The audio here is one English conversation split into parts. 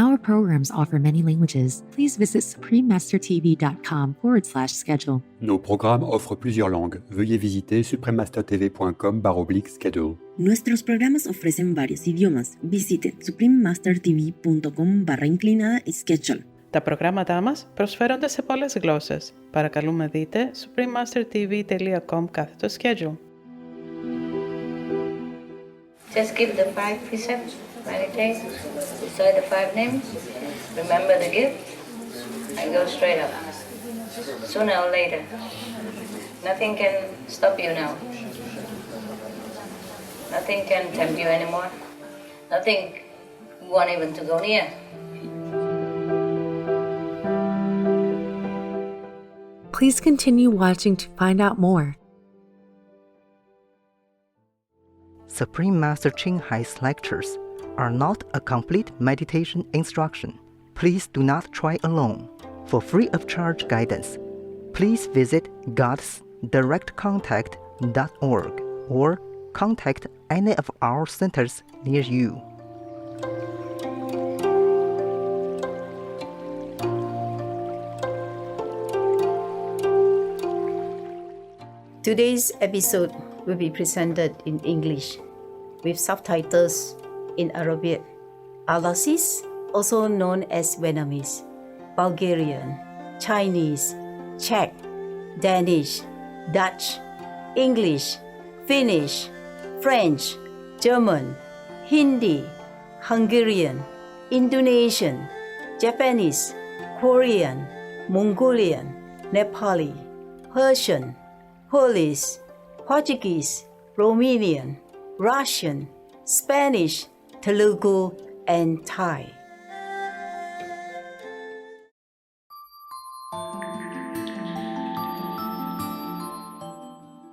Our programs offer many languages. Please visit suprememastertv.com/schedule. Nos programmes offrent plusieurs langues. Veuillez visiter suprememastertv.com/schedule. Nuestros programas ofrecen varios idiomas. Visite suprememastertv.com/schedule. Τα προγράμματά μας προσφέρονται σε πολλές γλώσσες. Παρακαλούμε δείτε suprememastertv.com/schedule. Just give the 5 precepts, meditate, recite the 5 names, remember the gift, and go straight up. Sooner or later. Nothing can stop you now. Nothing can tempt you anymore. Nothing you want even to go near. Please continue watching to find out more. Supreme Master Ching Hai's lectures are not a complete meditation instruction. Please do not try alone. For free of charge guidance, please visit godsdirectcontact.org or contact any of our centers near you. Today's episode will be presented in English with subtitles in Arabic. Lazos, also known as Vietnamese, Bulgarian, Chinese, Czech, Danish, Dutch, English, Finnish, French, German, Hindi, Hungarian, Indonesian, Japanese, Korean, Mongolian, Nepali, Persian, Polish, Portuguese, Romanian, Russian, Spanish, Telugu, and Thai.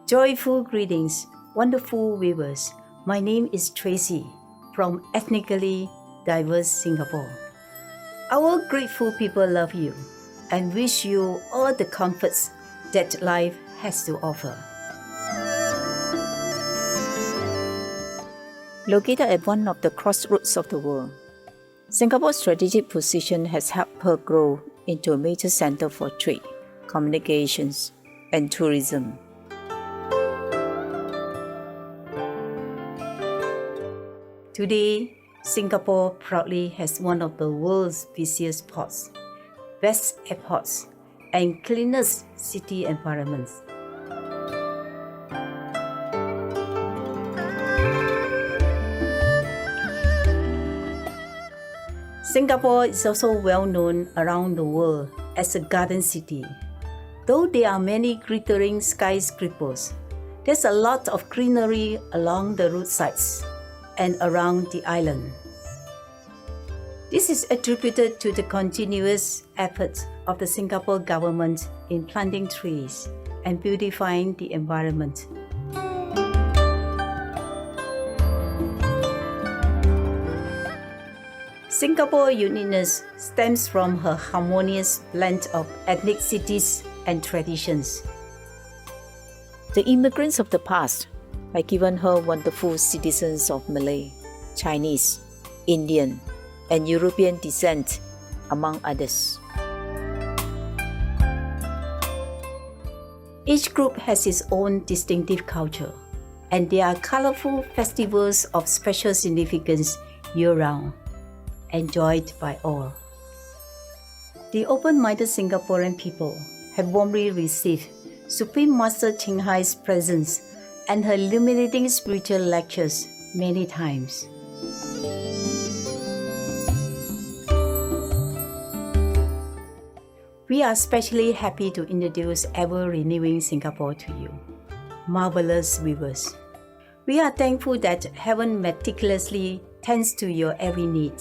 Joyful greetings, wonderful viewers. My name is Tracy from ethnically diverse Singapore. Our grateful people love you and wish you all the comforts that life has to offer. Located at one of the crossroads of the world, Singapore's strategic position has helped her grow into a major center for trade, communications, and tourism. Today, Singapore proudly has one of the world's busiest ports, best airports, and cleanest city environments. Singapore is also well known around the world as a garden city. Though there are many glittering skyscrapers, there's a lot of greenery along the roadsides and around the island. This is attributed to the continuous efforts of the Singapore government in planting trees and beautifying the environment. Singapore's uniqueness stems from her harmonious blend of ethnicities and traditions. The immigrants of the past have given her wonderful citizens of Malay, Chinese, Indian, and European descent, among others. Each group has its own distinctive culture, and there are colorful festivals of special significance year-round, enjoyed by all. The open-minded Singaporean people have warmly received Supreme Master Ching Hai's presence and her illuminating spiritual lectures many times. We are especially happy to introduce ever-renewing Singapore to you, marvelous viewers. We are thankful that heaven meticulously tends to your every need.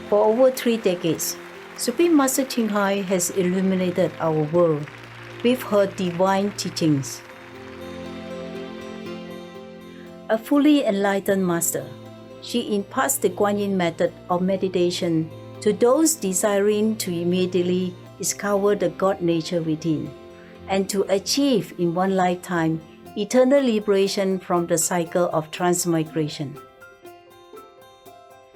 For over 3 decades, Supreme Master Ching Hai has illuminated our world with her divine teachings. A fully enlightened master, she imparts the Kuan Yin method of meditation to those desiring to immediately discover the God nature within and to achieve in one lifetime eternal liberation from the cycle of transmigration.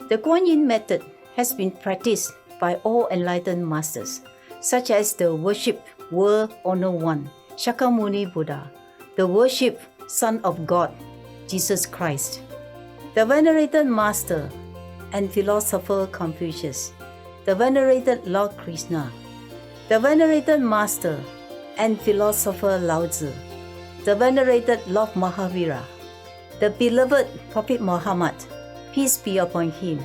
The Kuan Yin method has been practiced by all enlightened masters, such as the worship World Honor One, Shakyamuni Buddha, the worship Son of God, Jesus Christ, the venerated Master and philosopher Confucius, the venerated Lord Krishna, the venerated Master and philosopher Lao Tzu, the venerated Lord Mahavira, the beloved Prophet Muhammad, peace be upon him,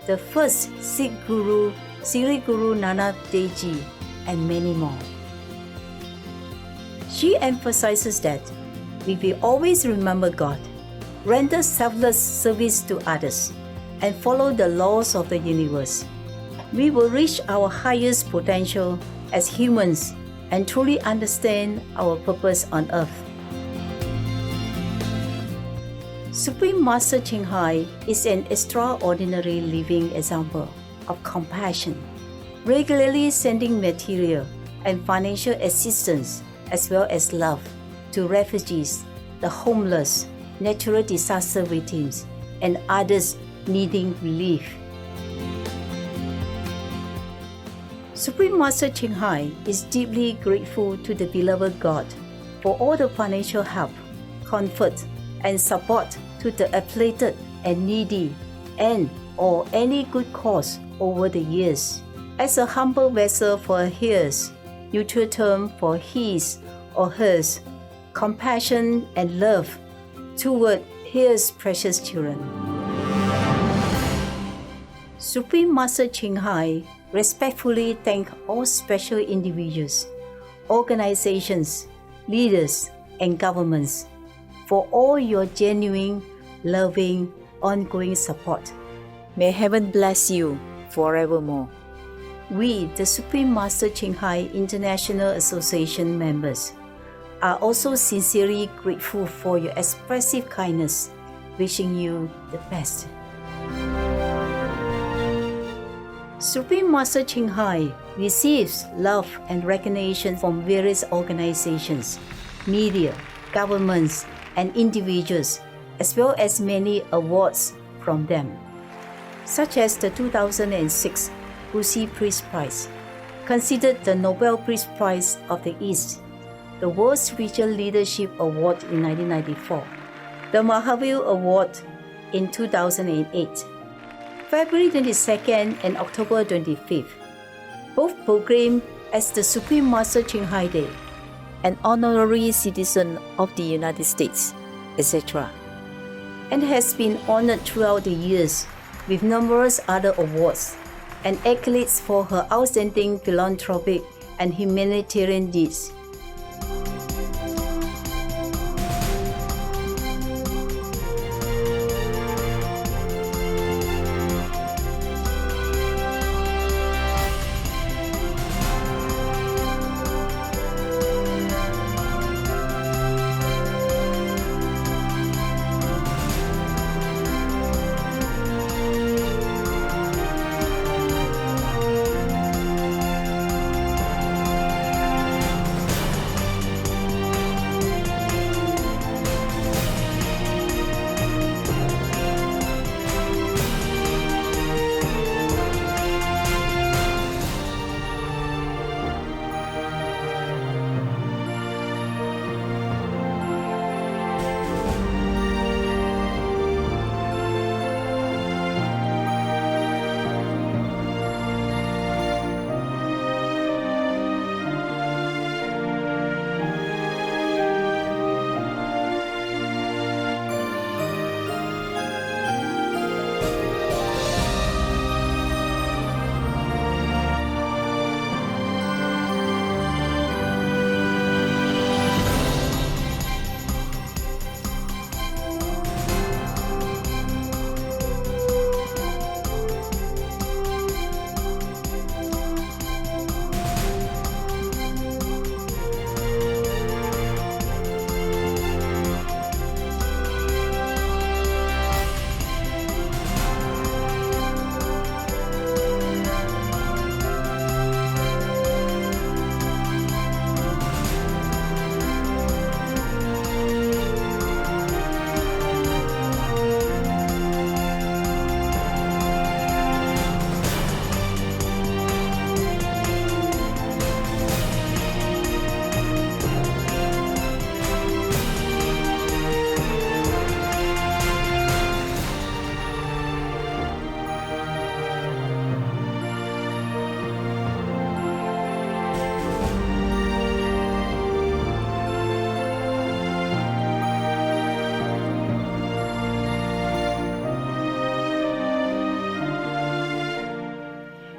the first Sikh Guru, Sri Guru Nanak Dev Ji, and many more. She emphasizes that we will always remember God, render selfless service to others, and follow the laws of the universe. We will reach our highest potential as humans and truly understand our purpose on earth. Supreme Master Ching Hai is an extraordinary living example of compassion, regularly sending material and financial assistance as well as love to refugees, the homeless, natural disaster victims, and others needing relief. Supreme Master Ching Hai is deeply grateful to the beloved God for all the financial help, comfort, and support to the afflicted and needy and or any good cause over the years. As a humble vessel for hers, neutral term for his or hers, compassion and love toward his precious children. Supreme Master Ching Hai respectfully thank all special individuals, organizations, leaders, and governments for all your genuine, loving, ongoing support. May heaven bless you forevermore. We, the Supreme Master Ching Hai International Association members, are also sincerely grateful for your expressive kindness, wishing you the best. Supreme Master Ching Hai receives love and recognition from various organizations, media, governments, and individuals, as well as many awards from them, such as the 2006 Wuxi Peace Prize, considered the Nobel Peace Prize of the East, the World Spiritual Leadership Award in 1994, the Mahavir Award in 2008, February 22nd and October 25th, both proclaimed as the Supreme Master Ching Hai Day, An honorary citizen of the United States, etc., and has been honored throughout the years with numerous other awards and accolades for her outstanding philanthropic and humanitarian deeds.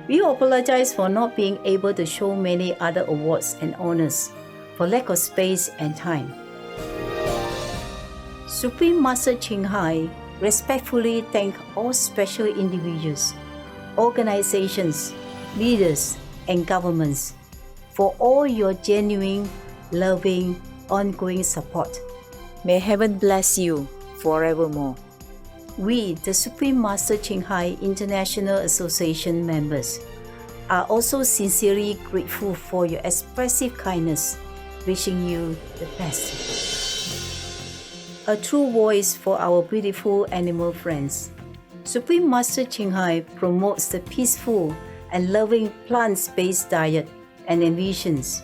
We apologize for not being able to show many other awards and honors for lack of space and time. Supreme Master Ching respectfully thank all special individuals, organizations, leaders, and governments for all your genuine, loving, ongoing support. May heaven bless you forevermore. We, the Supreme Master Ching International Association members, are also sincerely grateful for your expressive kindness, wishing you the best. A true voice for our beautiful animal friends. Supreme Master Ching promotes the peaceful and loving plant-based diet and envisions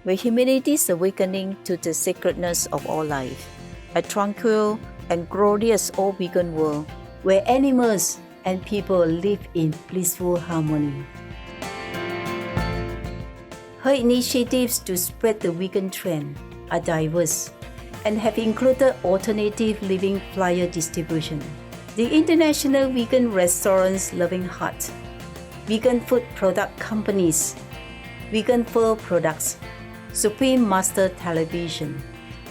With humanity's awakening to the sacredness of all life, a tranquil and glorious all-vegan world where animals and people live in blissful harmony. Her initiatives to spread the vegan trend are diverse and have included alternative living flyer distribution, the International Vegan Restaurants Loving Heart, vegan food product companies, vegan fur products, Supreme Master Television,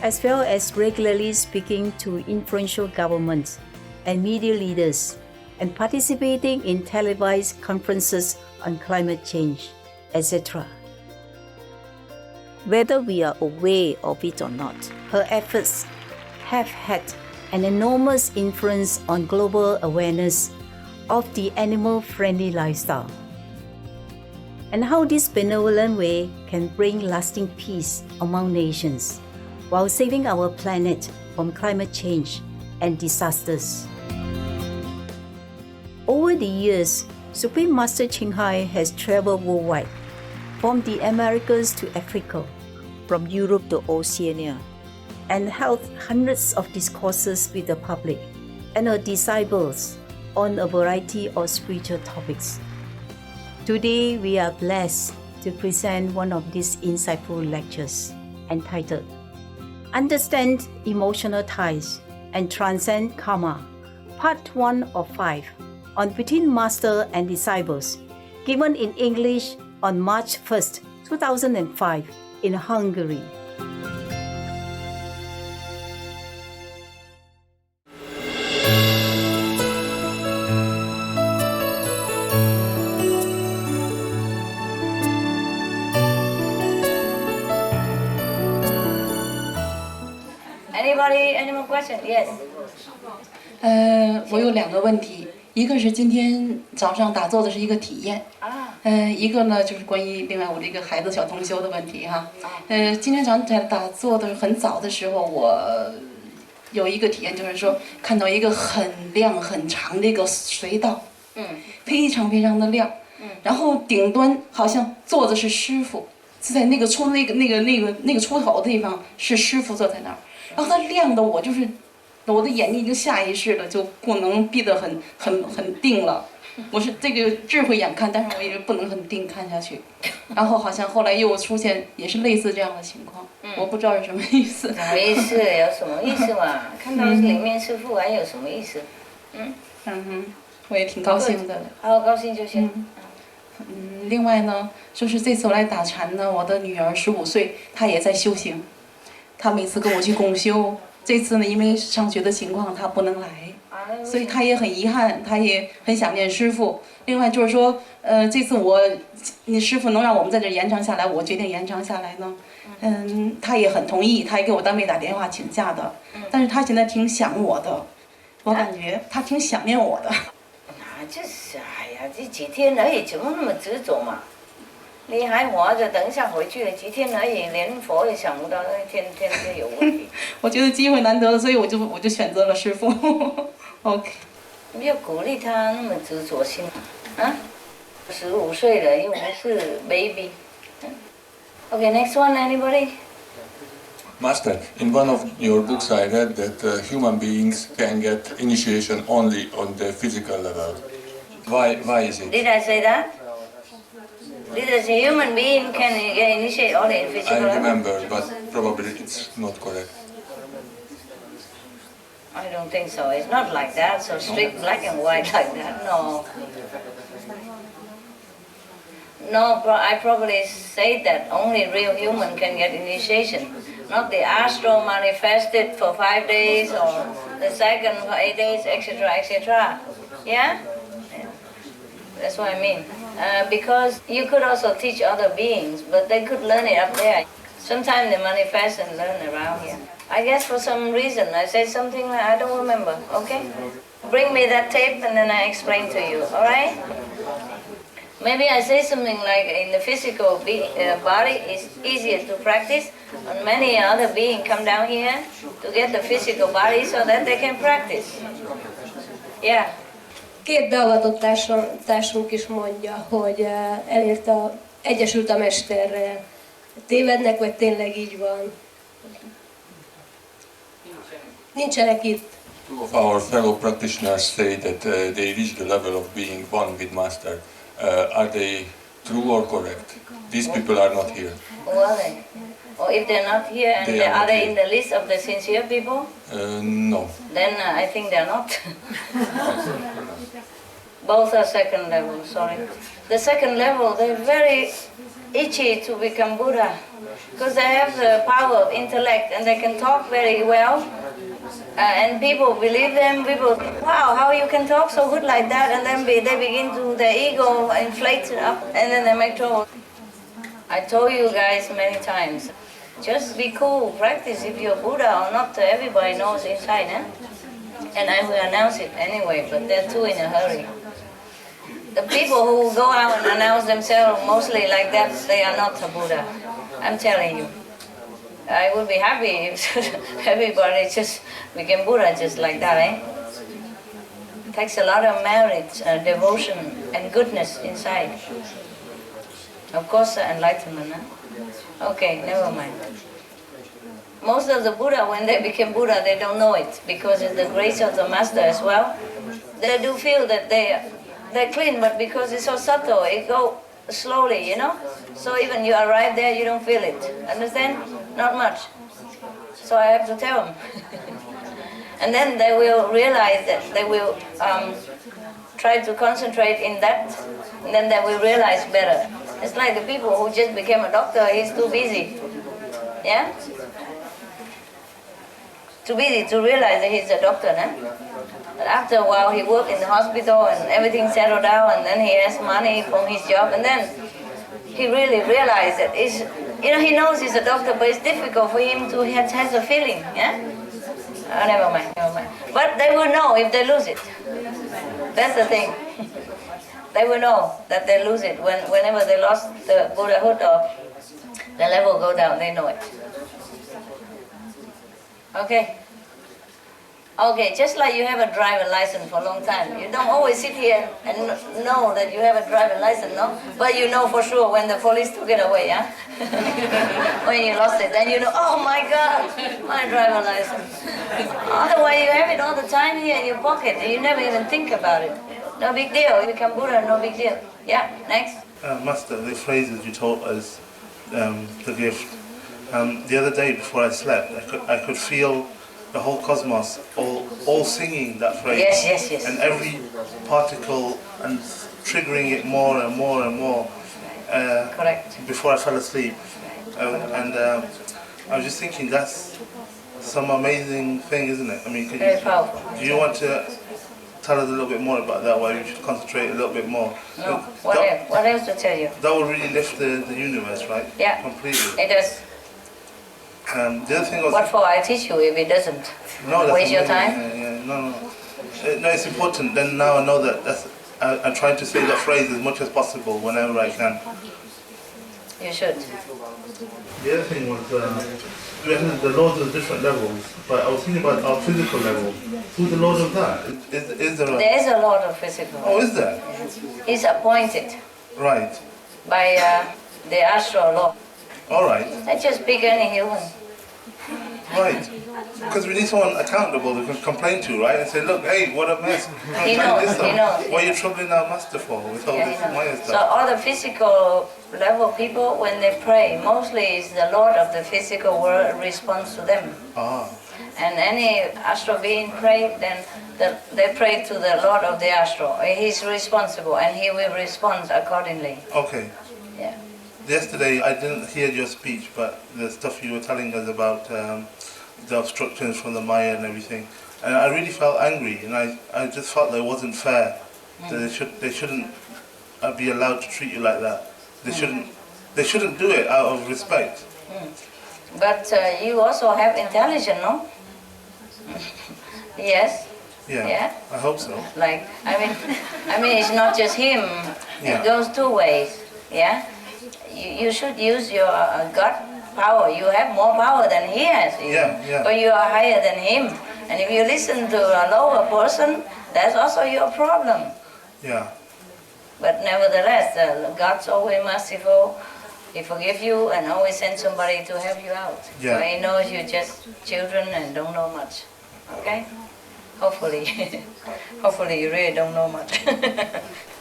as well as regularly speaking to influential governments and media leaders and participating in televised conferences on climate change, etc. Whether we are aware of it or not, her efforts have had an enormous influence on global awareness of the animal-friendly lifestyle, and how this benevolent way can bring lasting peace among nations while saving our planet from climate change and disasters. Over the years, Supreme Master Ching has traveled worldwide, from the Americas to Africa, from Europe to Oceania, and held hundreds of discourses with the public and her disciples on a variety of spiritual topics. Today, we are blessed to present one of these insightful lectures entitled Understand Emotional Ties and Transcend Karma, Part 1 of 5, on Between Master and Disciples, given in English on March 1st, 2005 in Hungary. Anybody, any more questions? Yes. 我有2个问题，一个是今天早上打坐的是一个体验，一个呢就是关于另外我这个孩子小同修的问题哈。今天早上在打坐的很早的时候，我有一个体验，就是说看到一个很亮很长的一个隧道，非常非常的亮，然后顶端好像坐的是师傅，是在那个出口的地方是师傅坐在那儿，然后它亮的我就是。我的眼睛已经下意识了，就不能闭得很定了。我是这个智慧眼看，但是我也不能很定看下去。然后好像后来又出现也是类似这样的情况，我不知道是什么意思。什么意思？有什么意思嘛？看到里面师傅还有什么意思？我也挺高兴的。好好高兴就行。另外呢，就是这次我来打禅呢，我的女儿15岁，她也在修行，她每次跟我去共修。这次呢，因为上学的情况，他不能来，所以他也很遗憾，他也很想念师傅。另外就是说，这次你师傅能让我们在这延长下来，我决定延长下来呢。他也很同意，他也给我单位打电话请假的。但是他现在挺想我的，我感觉他挺想念我的。就是，哎呀，这几天而已，怎么那么执着嘛？你还活着，等一下回去了，几天而已，连佛也想不到，天天就有问题。我觉得机会难得了，所以我就选择了师父。OK。不要鼓励他那么执着心啊！15岁了，又不是 baby。Okay, next one, anybody? Master, in one of your books I read that human beings can get initiation only on the physical level. Why is it? Did I say that? Did I say human being can get initiate only in physical level? I remember, but probably it's not correct. I don't think so. It's not like that, so strict black and white like that, no. No, I probably say that only real human can get initiation. Not the astral manifested for 5 days or the second for 8 days, etc., etc. Yeah? That's what I mean. Because you could also teach other beings, but they could learn it up there. Sometimes they manifest and learn around here. I guess for some reason I say something like, I don't remember, okay? Bring me that tape and then I explain to you, alright? Maybe I say something like in the physical body it's easier to practice, and many other beings come down here to get the physical body so that they can practice. Yeah. Két beavatott társunk is mondja, hogy elérte, egyesült a Mesterrel. Tévednek, vagy tényleg így van? Nincsenek itt. Two of our fellow practitioners say that they reached the level of being one with Master. Are they true or correct? These people are not here. Who are they? Or if they're not here, and are they in the list of the sincere people? No. Then I think they're not. Both are second level, sorry. The second level, they're very itchy to become Buddha because they have the power of intellect and they can talk very well. And people believe them, people think, wow, how you can talk so good like that, and then they begin to, their ego inflates it up, and then they make trouble. I told you guys many times, just be cool, practice if you're Buddha or not, everybody knows inside, eh? And I will announce it anyway, but they're too in a hurry. The people who go out and announce themselves mostly like that, they are not a Buddha, I'm telling you. I would be happy if everybody just became Buddha just like that, eh? It takes a lot of merit, devotion, and goodness inside. Of course, enlightenment, huh? Okay, never mind. Most of the Buddha, when they became Buddha, they don't know it, because it's the grace of the Master as well. They do feel that they're clean, but because it's so subtle, it goes slowly, you know? So even you arrive there, you don't feel it. Understand? Not much. So I have to tell them. And then they will realize that they will try to concentrate in that, and then they will realize better. It's like the people who just became a doctor, he's too busy. Yeah? Too busy to realize that he's a doctor, no? But after a while, he worked in the hospital and everything settled down, and then he has money from his job, and then he really realized that it's, you know, he knows he's a doctor, but it's difficult for him to have a feeling, yeah? Oh, never mind. But they will know if they lose it. That's the thing. They will know that they lose it whenever they lost the Buddhahood or the level go down, they know it. Okay. Okay, just like you have a driver license for a long time, you don't always sit here and know that you have a driver license, no? But you know for sure when the police took it away, yeah? When you lost it, then you know, oh my God, my driver license. Otherwise you have it all the time here in your pocket and you never even think about it. No big deal, you become Buddha, no big deal. Yeah, next. Master, the phrases you taught us, the gift. The other day before I slept, I could feel the whole cosmos all singing that phrase. Yes. And every particle and triggering it more and more and more. Correct. Before I fell asleep. I was just thinking that's some amazing thing, isn't it? I mean, very powerful. Do you want to tell us a little bit more about that, why we should concentrate a little bit more? No, what else to tell you? That will really lift the universe, right? Yeah, completely. It does. The other thing was, what for I teach you if it doesn't? No, waste your time? No, it's important. Then now I know that I'm trying to say that phrase as much as possible whenever I can. You should. The other thing was, we had the lords of different levels, but I was thinking about our physical level. Who's the lord of that? Is there There is a lord of physical. Oh, is there? He's appointed. Right. By the astral law. All right. Let's just pick any human. Right. Because we need someone accountable we can complain to, right? And say, look, hey, what a mess. He knows. What are you troubling our Master for with all this Maya stuff? So all the physical level people, when they pray, mostly is the Lord of the physical world responds to them. Ah. And any astral being pray, then they pray to the Lord of the astral. He's responsible and he will respond accordingly. Okay. Yesterday I didn't hear your speech, but the stuff you were telling us about the obstructions from the Maya and everything, and I really felt angry, and I just felt that it wasn't fair. That they shouldn't be allowed to treat you like that. They shouldn't do it out of respect. But you also have intelligence, no? Yes. Yeah. I hope so. Like, I mean, it's not just him. Yeah. It goes two ways. Yeah. You should use your gut power. You have more power than he has. Yeah. But you are higher than him. And if you listen to a lower person, that's also your problem. Yeah. But nevertheless, God's always merciful. He forgives you and always sends somebody to help you out. Yeah. So he knows you're just children and don't know much. Okay? Hopefully. Hopefully you really don't know much.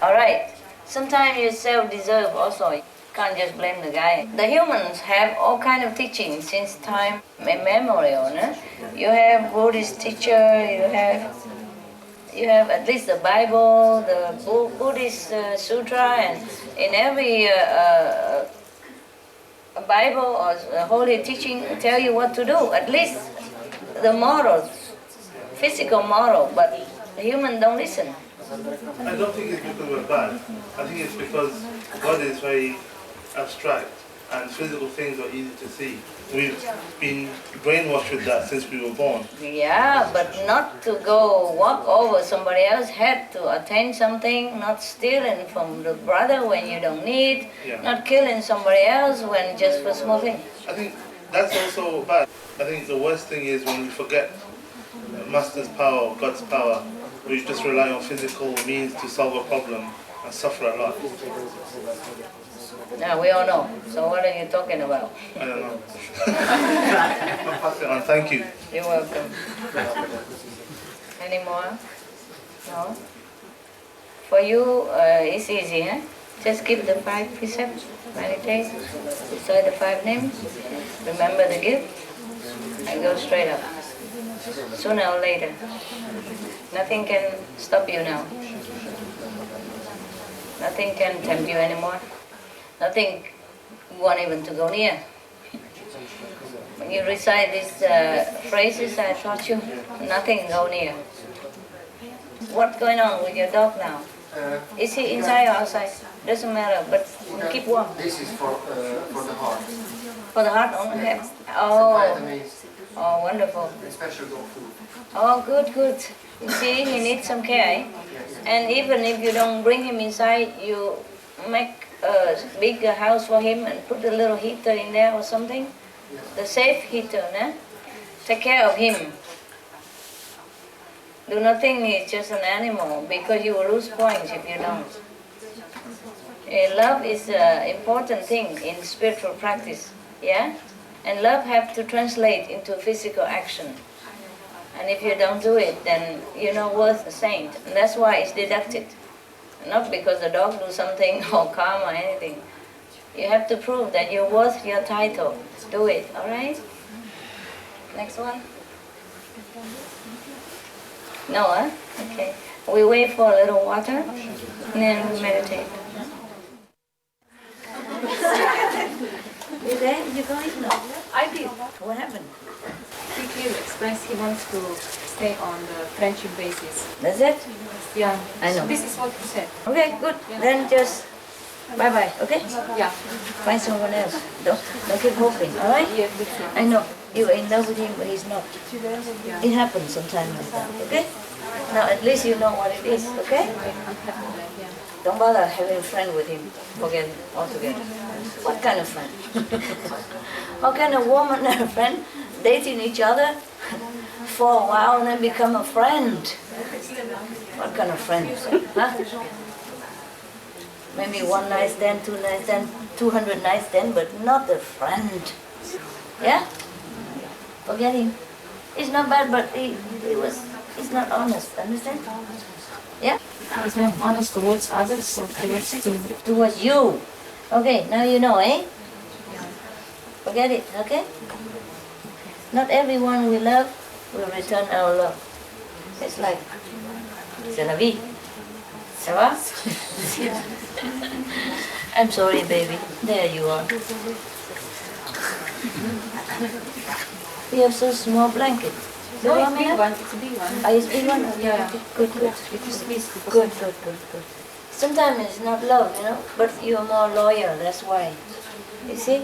All right. Sometimes you self-deserve also. You can't just blame the guy. The humans have all kind of teachings since time immemorial. No? You have Buddhist teacher, you have at least the Bible, the Buddhist sutra, and in every Bible or holy teaching tell you what to do, at least the morals, physical moral, but the human don't listen. I don't think it's because we're bad. I think it's because God is very abstract and physical things are easy to see. We've been brainwashed with that since we were born. Yeah, but not to go walk over somebody else's head to attain something, not stealing from the brother when you don't need, not killing somebody else when just for small things. I think that's also bad. I think the worst thing is when we forget Master's power, God's power, we just rely on physical means to solve a problem and suffer a lot. Now we all know. So what are you talking about? I don't know. I'll pass it on. Thank you. You're welcome. Any more? No? For you, it's easy, huh? Just keep the 5 precepts, meditate, recite the 5 names, remember the gift, and go straight up. Sooner or later. Nothing can stop you now. Nothing can tempt you anymore. Nothing you want even to go near. When you recite these phrases I taught you, nothing go near. What's going on with your dog now? Is he inside or outside? Doesn't matter, but keep warm. This is for the heart. For the heart only? Oh, wonderful. Special dog food. Oh, good. You see, he needs some care. And even if you don't bring him inside, you make a big house for him and put a little heater in there or something. The safe heater, né? Take care of him. Do not think he's just an animal, because you will lose points if you don't. Love is an important thing in spiritual practice, yeah? And love have to translate into physical action. And if you don't do it, then you're not worth a saint. And that's why it's deducted. Not because the dog do something or karma or anything. You have to prove that you're worth your title. Do it, all right? Next one. No, huh? Okay. We wait for a little water, and then we meditate. You there? You going? No. I did. What happened? He clearly expressed he wants to stay on the friendship basis. That's it? Yeah. I know. This is what you said. Okay, good. Yeah. Then just bye-bye, okay? Yeah. Find someone else. Don't keep hoping, all right? Yeah, I know. You're in love with him, but he's not. Yeah. It happens sometimes like that, okay? Now at least you know what it is, okay? I'm happy with that, yeah. Don't bother having a friend with him. Forget it altogether. What kind of friend? What kind of woman and a friend dating each other for a while and then become a friend? What kind of friend? Huh? Maybe 1 night stand, 2 night stand, 200 night stand, but not a friend. Yeah? Forget him. He's not bad, but he's not honest. Understand? Yeah? I was being honest towards others, so towards you. Okay, now you know, eh? Forget it, okay? Not everyone we love will return our love. It's like, c'est la vie. Ça va? I'm sorry, baby. There you are. You have so small blanket. No, it's big one. It's a big one. Oh, it's big one? Yeah. Good. Good. Sometimes it's not love, but you're more loyal, that's why. You see?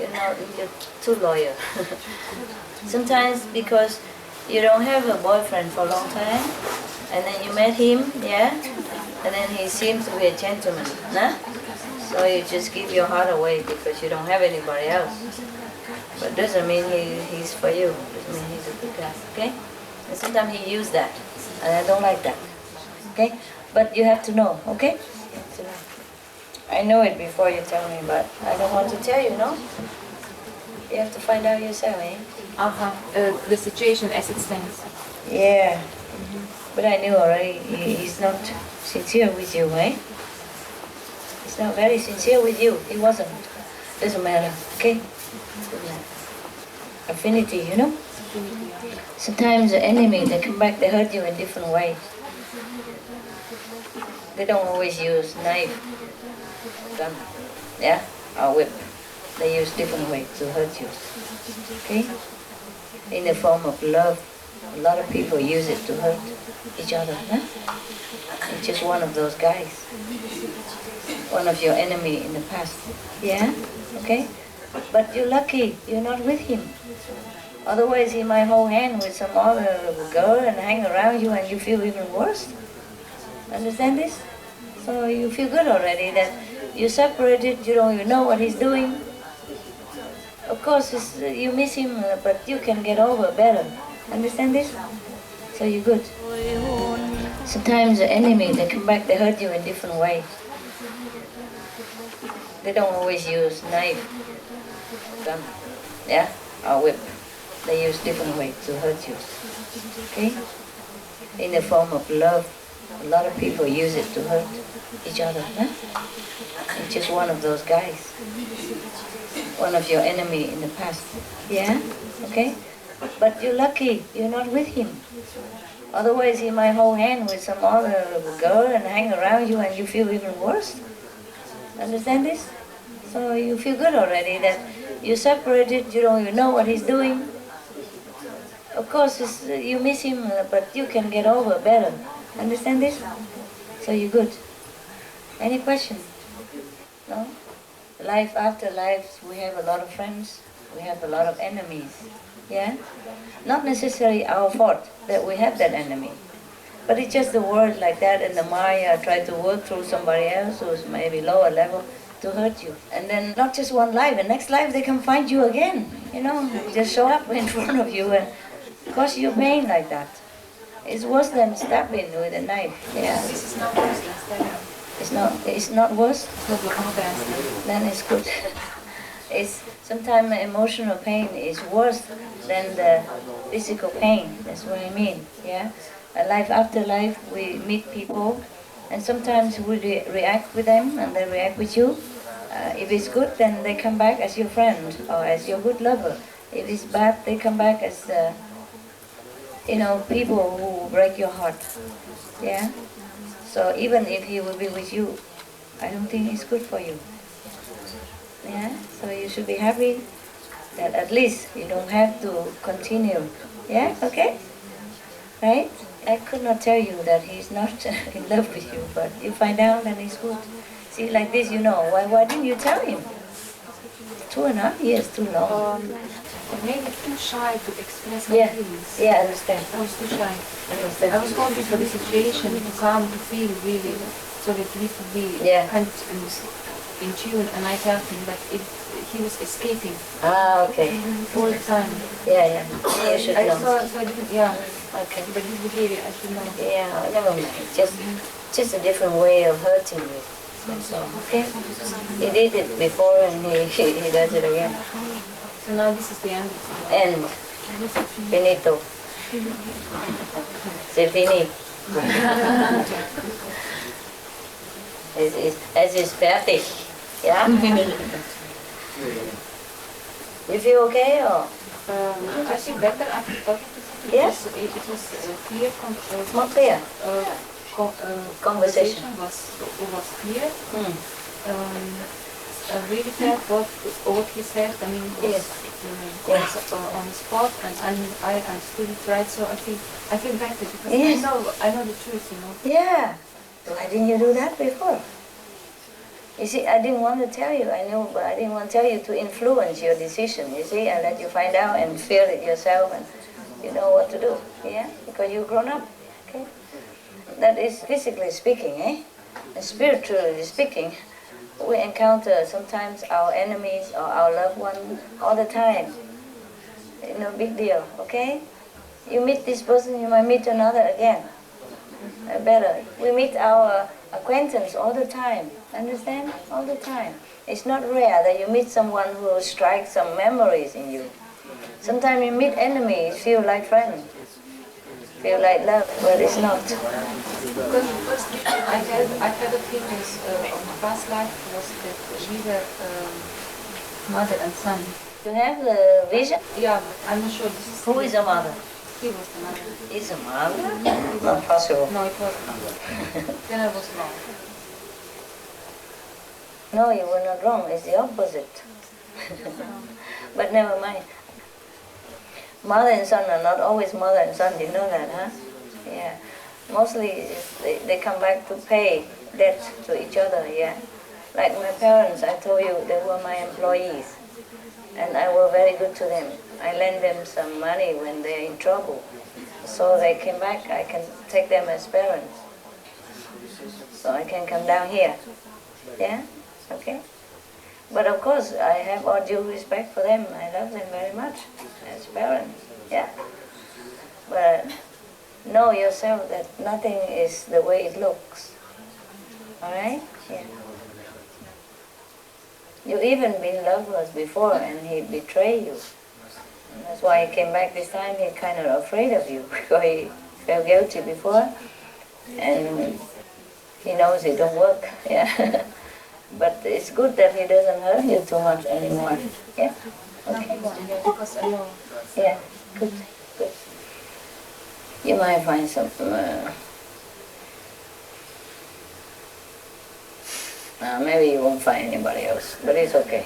You're too loyal. Sometimes because you don't have a boyfriend for a long time, and then you met him, and then he seems to be a gentleman, so you just give your heart away because you don't have anybody else. But doesn't mean he's for you, doesn't mean he's a good guy, okay? And sometimes he uses that, and I don't like that, okay? But you have to know, okay? You have to know. I know it before you tell me, but I don't want to tell you, no? You have to find out yourself, eh? The situation as it stands. Yeah. But I knew already he's not sincere with you, eh? He's not very sincere with you. He wasn't. Doesn't matter, okay? Doesn't matter. Affinity, Sometimes the enemy, they come back, they hurt you in different ways. They don't always use knife, gun, or whip. They use different ways to hurt you, okay? In the form of love. A lot of people use it to hurt each other, It's just one of those guys. One of your enemy in the past, okay? But you're lucky, you're not with him. Otherwise he might hold hand with some other girl and hang around you and you feel even worse. Understand this? So you feel good already that you're separated, you don't even know what he's doing. Of course, you miss him, but you can get over better. Understand this? So you're good. Sometimes the enemy, they come back, they hurt you in different ways. They don't always use knife, gun, or whip. They use different ways to hurt you, okay? In the form of love. A lot of people use it to hurt each other, It's just one of those guys. One of your enemy in the past, okay? But you're lucky, you're not with him. Otherwise he might hold hand with some other girl and hang around you and you feel even worse. Understand this? So you feel good already that you're separated, you don't even know what he's doing. Of course, you miss him, but you can get over better. Understand this? So you're good. Any question? No? Life after life, we have a lot of friends, we have a lot of enemies. Not necessarily our fault that we have that enemy. But it's just the world like that, and the Maya try to work through somebody else who's maybe lower level to hurt you. And then not just one life, the next life they can find you again. Just show up in front of you and cause you pain like that. It's worse than stabbing with a knife. This is not worse than stabbing. It's not worse? It's not worse than stabbing. Then it's good. Sometimes emotional pain is worse than the physical pain. That's what I mean. A life after life, we meet people, and sometimes we react with them, and they react with you. If it's good, then they come back as your friend or as your good lover. If it's bad, they come back as people who break your heart. So even if he will be with you, I don't think it's good for you. So you should be happy that at least you don't have to continue. Okay? Right? I could not tell you that he's not in love with you, but you find out and it's good. See, like this, why didn't you tell him? 2.5 years, too long. Maybe too shy to express my feelings. I understand. I was too shy. Understand. I was hoping for the situation to come, to feel really, so that we could be kind of in tune, and I felt him, but he was escaping. Okay. All the time. You should know. So I didn't, Okay. But his behavior, I should know. Never mind. Just a different way of hurting you. That's all. Okay? He did it before and he does it again. So now this is the end. End. Finito. C'est fini. Es ist fertig. You feel okay or? I feel better after talking to him. Yes? It was clear. More clear? conversation was clear. I really felt what he said. I mean, it was on the spot, and I understood it right. So I feel better because I know the truth, you know. Yeah. Why didn't you do that before? You see, I didn't want to tell you. I knew, but I didn't want to tell you to influence your decision. You see, I let you find out and feel it yourself, and you know what to do. Yeah, because you've grown up. Okay. That is physically speaking, eh? And spiritually speaking, we encounter sometimes our enemies or our loved one all the time. No big deal, okay? You meet this person, you might meet another again. Better. We meet our acquaintance all the time. Understand? All the time. It's not rare that you meet someone who strikes some memories in you. Sometimes you meet enemies, feel like friends, feel like love, but it's not. Because I had a feeling of my past life was that we were mother and son. You have the vision? Yeah, I'm not sure. This is Who is a mother? He was the mother. Is a mother? Not possible. No, it wasn't. Then I was wrong. No, you were not wrong. It's the opposite. But never mind. Mother and son are not always mother and son. You know that, huh? Yeah. Mostly they come back to pay debt to each other, yeah. Like my parents, I told you, they were my employees. And I was very good to them. I lent them some money when they're in trouble. So they came back, I can take them as parents. So I can come down here. Yeah? Okay? But of course, I have all due respect for them. I love them very much as parents. Yeah? But know yourself that nothing is the way it looks. Alright? Yeah. You've even been lovers before and he betrayed you. And that's why he came back this time. He's kind of afraid of you because he felt guilty before. And he knows it don't work. Yeah. But it's good that he doesn't hurt you too much anymore. Yeah? Okay. Yeah, good, good. You might find some... maybe you won't find anybody else, but it's okay.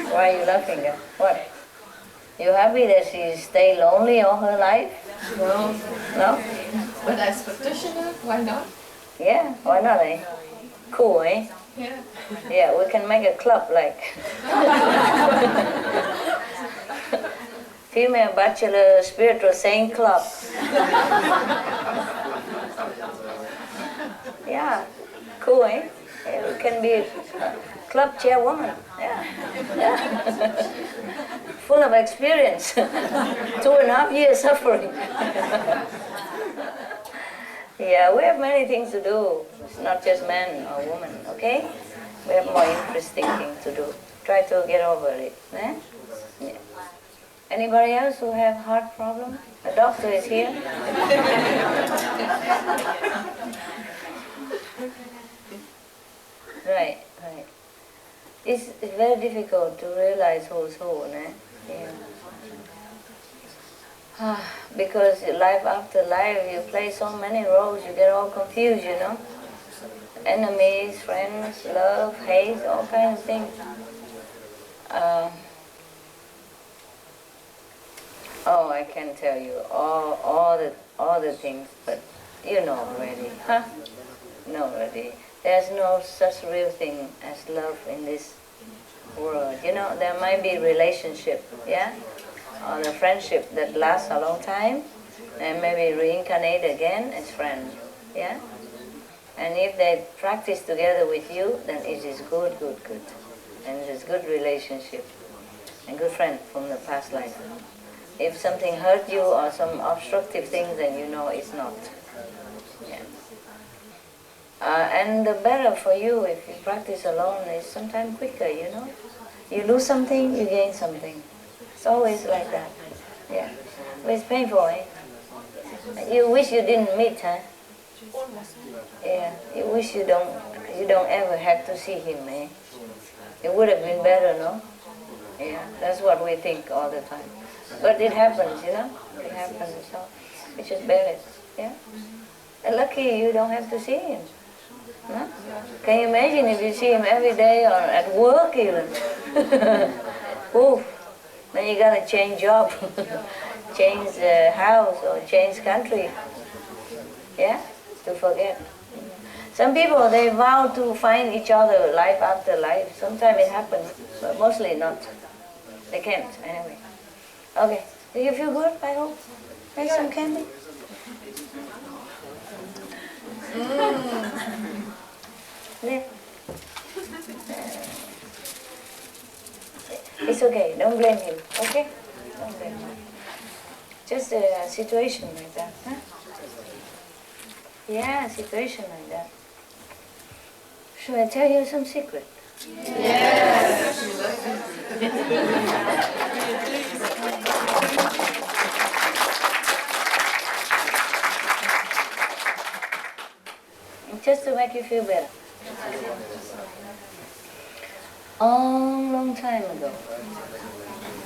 Why are you laughing at? What? You happy that she stay lonely all her life? No. No? But as practitioner, why not? Yeah, why not, eh? Cool, eh? Yeah. Yeah, we can make a club like Female Bachelor Spiritual Saint Club. Yeah, cool, eh? Yeah, we can be club chairwoman. Yeah. Yeah. Full of experience. 2.5 years suffering. Yeah, we have many things to do. It's not just man or woman, okay? We have more interesting things to do. Try to get over it. Eh? Yeah. Anybody else who have heart problem? The doctor is here. Right, right. It's very difficult to realize who's who, eh? Yeah. Because life after life, you play so many roles, you get all confused, you know? Enemies, friends, love, hate, all kinds of things. Oh, I can tell you all the things, but you know already, huh? No, already. There's no such real thing as love in this world. You know, there might be relationship, yeah? Or a friendship that lasts a long time, and maybe reincarnate again as friends, yeah? And if they practice together with you, then it is good, good, good. And it is good relationship, and good friend from the past life. If something hurt you or some obstructive thing, then you know it's not. Yeah. And the better for you if you practice alone is sometimes quicker, you know? You lose something, you gain something. It's always like that. Yeah. But it's painful, eh? You wish you didn't meet, huh? Yeah. You wish you don't ever have to see him, eh? It would have been better, no? Yeah. That's what we think all the time. But it happens, you know? It happened, so we just bear it. Yeah. And lucky you don't have to see him. No? Can you imagine if you see him every day or at work even? Oof. Then you gotta change job, change house or change country. Yeah, to forget. Some people, they vow to find each other life after life. Sometimes it happens, but mostly not. They can't, anyway. Okay, do you feel good, I hope? Take some candy? Yeah. It's okay, don't blame him, okay? Don't blame him. Just a situation like that, huh? Yeah, a situation like that. Should I tell you some secret? Yes. Just to make you feel better. Long time ago,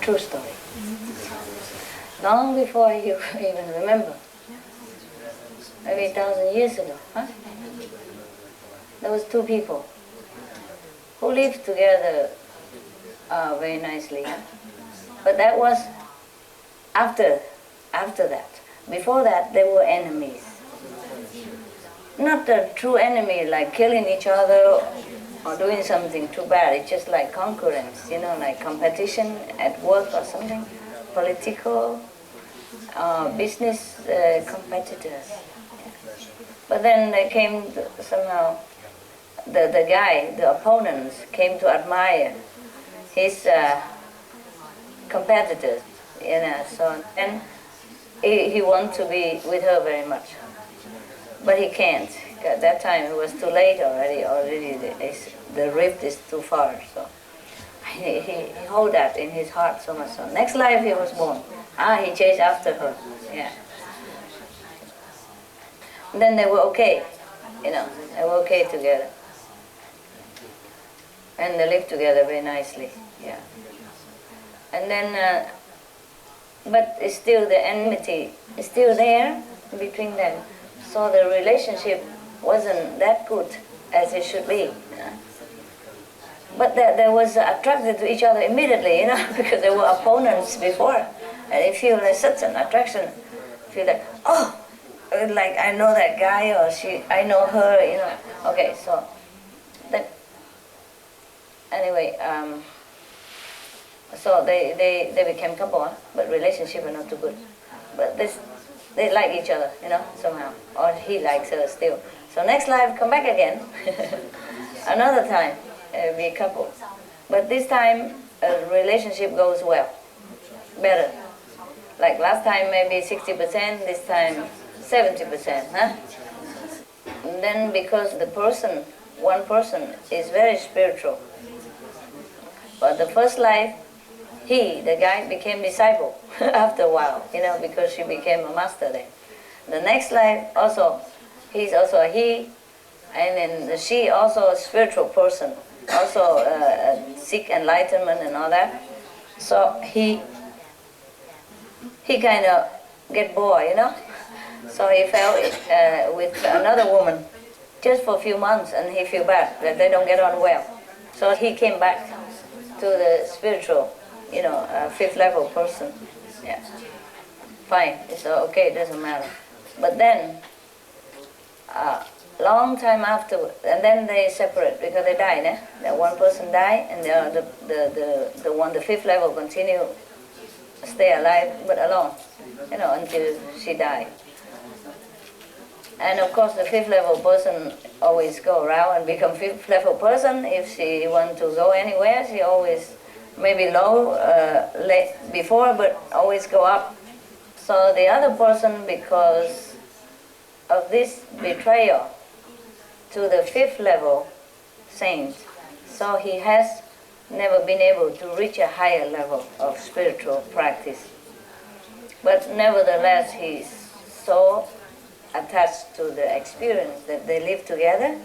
true story. Long before you even remember, maybe 1,000 years ago, huh? There was two people who lived together very nicely, huh? But that was after that. Before that, they were enemies. Not a true enemy, like killing each other or doing something too bad. It's just like concurrence, you know, like competition at work or something, political, business competitors. But then they came somehow, the guy, the opponents, came to admire his competitors, you know, so then he wanted to be with her very much. But he can't. At that time it was too late already. The rift is too far. So he held that in his heart so much. So next life he was born. He chased after her. Yeah. And then they were okay. You know, they were okay together. And they lived together very nicely. Yeah. And then, but it's still the enmity is still there between them. So the relationship wasn't that good as it should be. But they was attracted to each other immediately, you know, because they were opponents before. And they feel like such an attraction. Feel like, oh, like I know that guy or I know her, you know. Okay, so then, anyway, so they became couple, but relationship was not too good. But they like each other, you know, somehow. Or he likes her still. So next life, come back again. Another time, be a couple. But this time, relationship goes well. Better. Like last time, maybe 60%, this time 70%, huh? And then because one person is very spiritual. But the first life, the guy became disciple after a while, you know, because she became a master then. The next life also, he's also a he, and then she also a spiritual person, also seek enlightenment and all that. So he kind of get bored, you know. So he fell with another woman just for a few months, and he feel bad that they don't get on well. So he came back to the spiritual, you know, fifth level person. Yeah. Fine, it's okay, it doesn't matter. But then, long time afterward, and then they separate because they died, eh? That one person died, and the fifth level continue, stay alive, but alone, you know, until she died. And of course the fifth level person always go around and become fifth level person. If she want to go anywhere, she always maybe low, late before, but always go up. So the other person, because of this betrayal to the fifth level saint, so he has never been able to reach a higher level of spiritual practice. But nevertheless, he's so attached to the experience that they live together,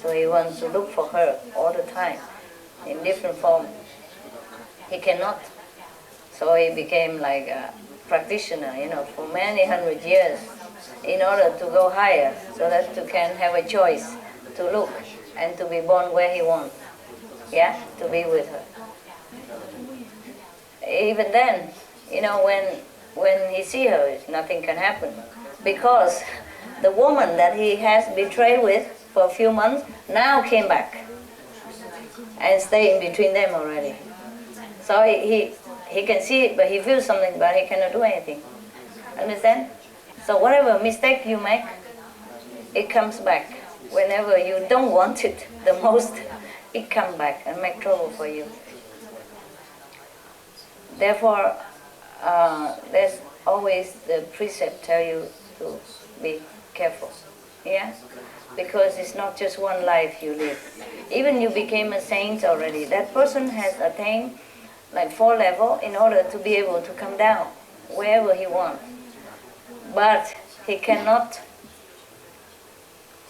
so he wants to look for her all the time in different form. He cannot, so he became like practitioner, for many hundred years in order to go higher, so that you can have a choice to look and to be born where he wants, to be with her. Even then, when he see her, nothing can happen, because the woman that he has betrayed with for a few months now came back and stay in between them already. So he can see it, but he feels something, but he cannot do anything. Understand? So whatever mistake you make, it comes back. Whenever you don't want it the most, it comes back and make trouble for you. Therefore, there's always the precept tell you to be careful, because it's not just one life you live. Even you became a saint already, that person has attained like 4 levels in order to be able to come down wherever he wants. But he cannot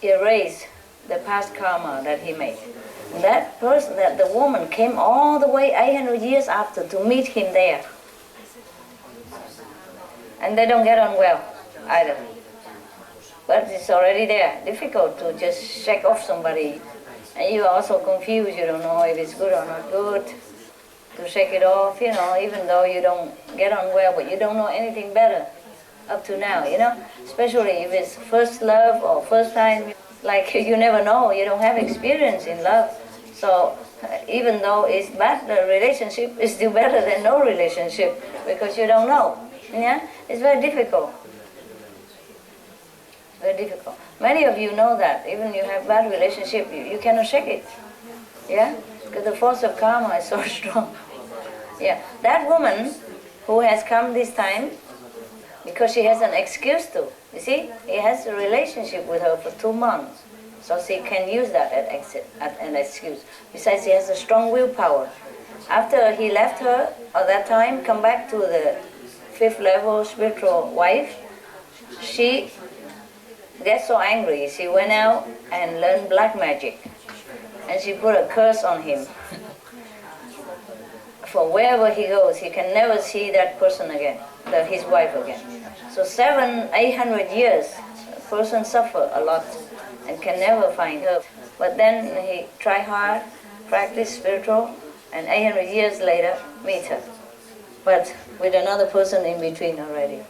erase the past karma that he made. That person, that the woman came all the way 800 years after to meet him there. And they don't get on well either. But it's already there. Difficult to just shake off somebody. And you are also confused, you don't know if it's good or not good. To shake it off, even though you don't get on well, but you don't know anything better up to now, Especially if it's first love or first time, like you never know, you don't have experience in love. So even though it's bad, the relationship is still better than no relationship, because you don't know, It's very difficult. Very difficult. Many of you know that, even you have bad relationship, you cannot shake it, Because the force of karma is so strong. That woman who has come this time, because she has an excuse to. You see, he has a relationship with her for 2 months, so she can use that as an excuse. Besides, she has a strong willpower. After he left her at that time, come back to the 5th level spiritual wife, she gets so angry. She went out and learned black magic, and she put a curse on him. For wherever he goes, he can never see that person again, his wife again. So 700-800 years, a person suffer a lot and can never find her. But then he try hard, practice spiritual, and 800 years later, meet her. But with another person in between already.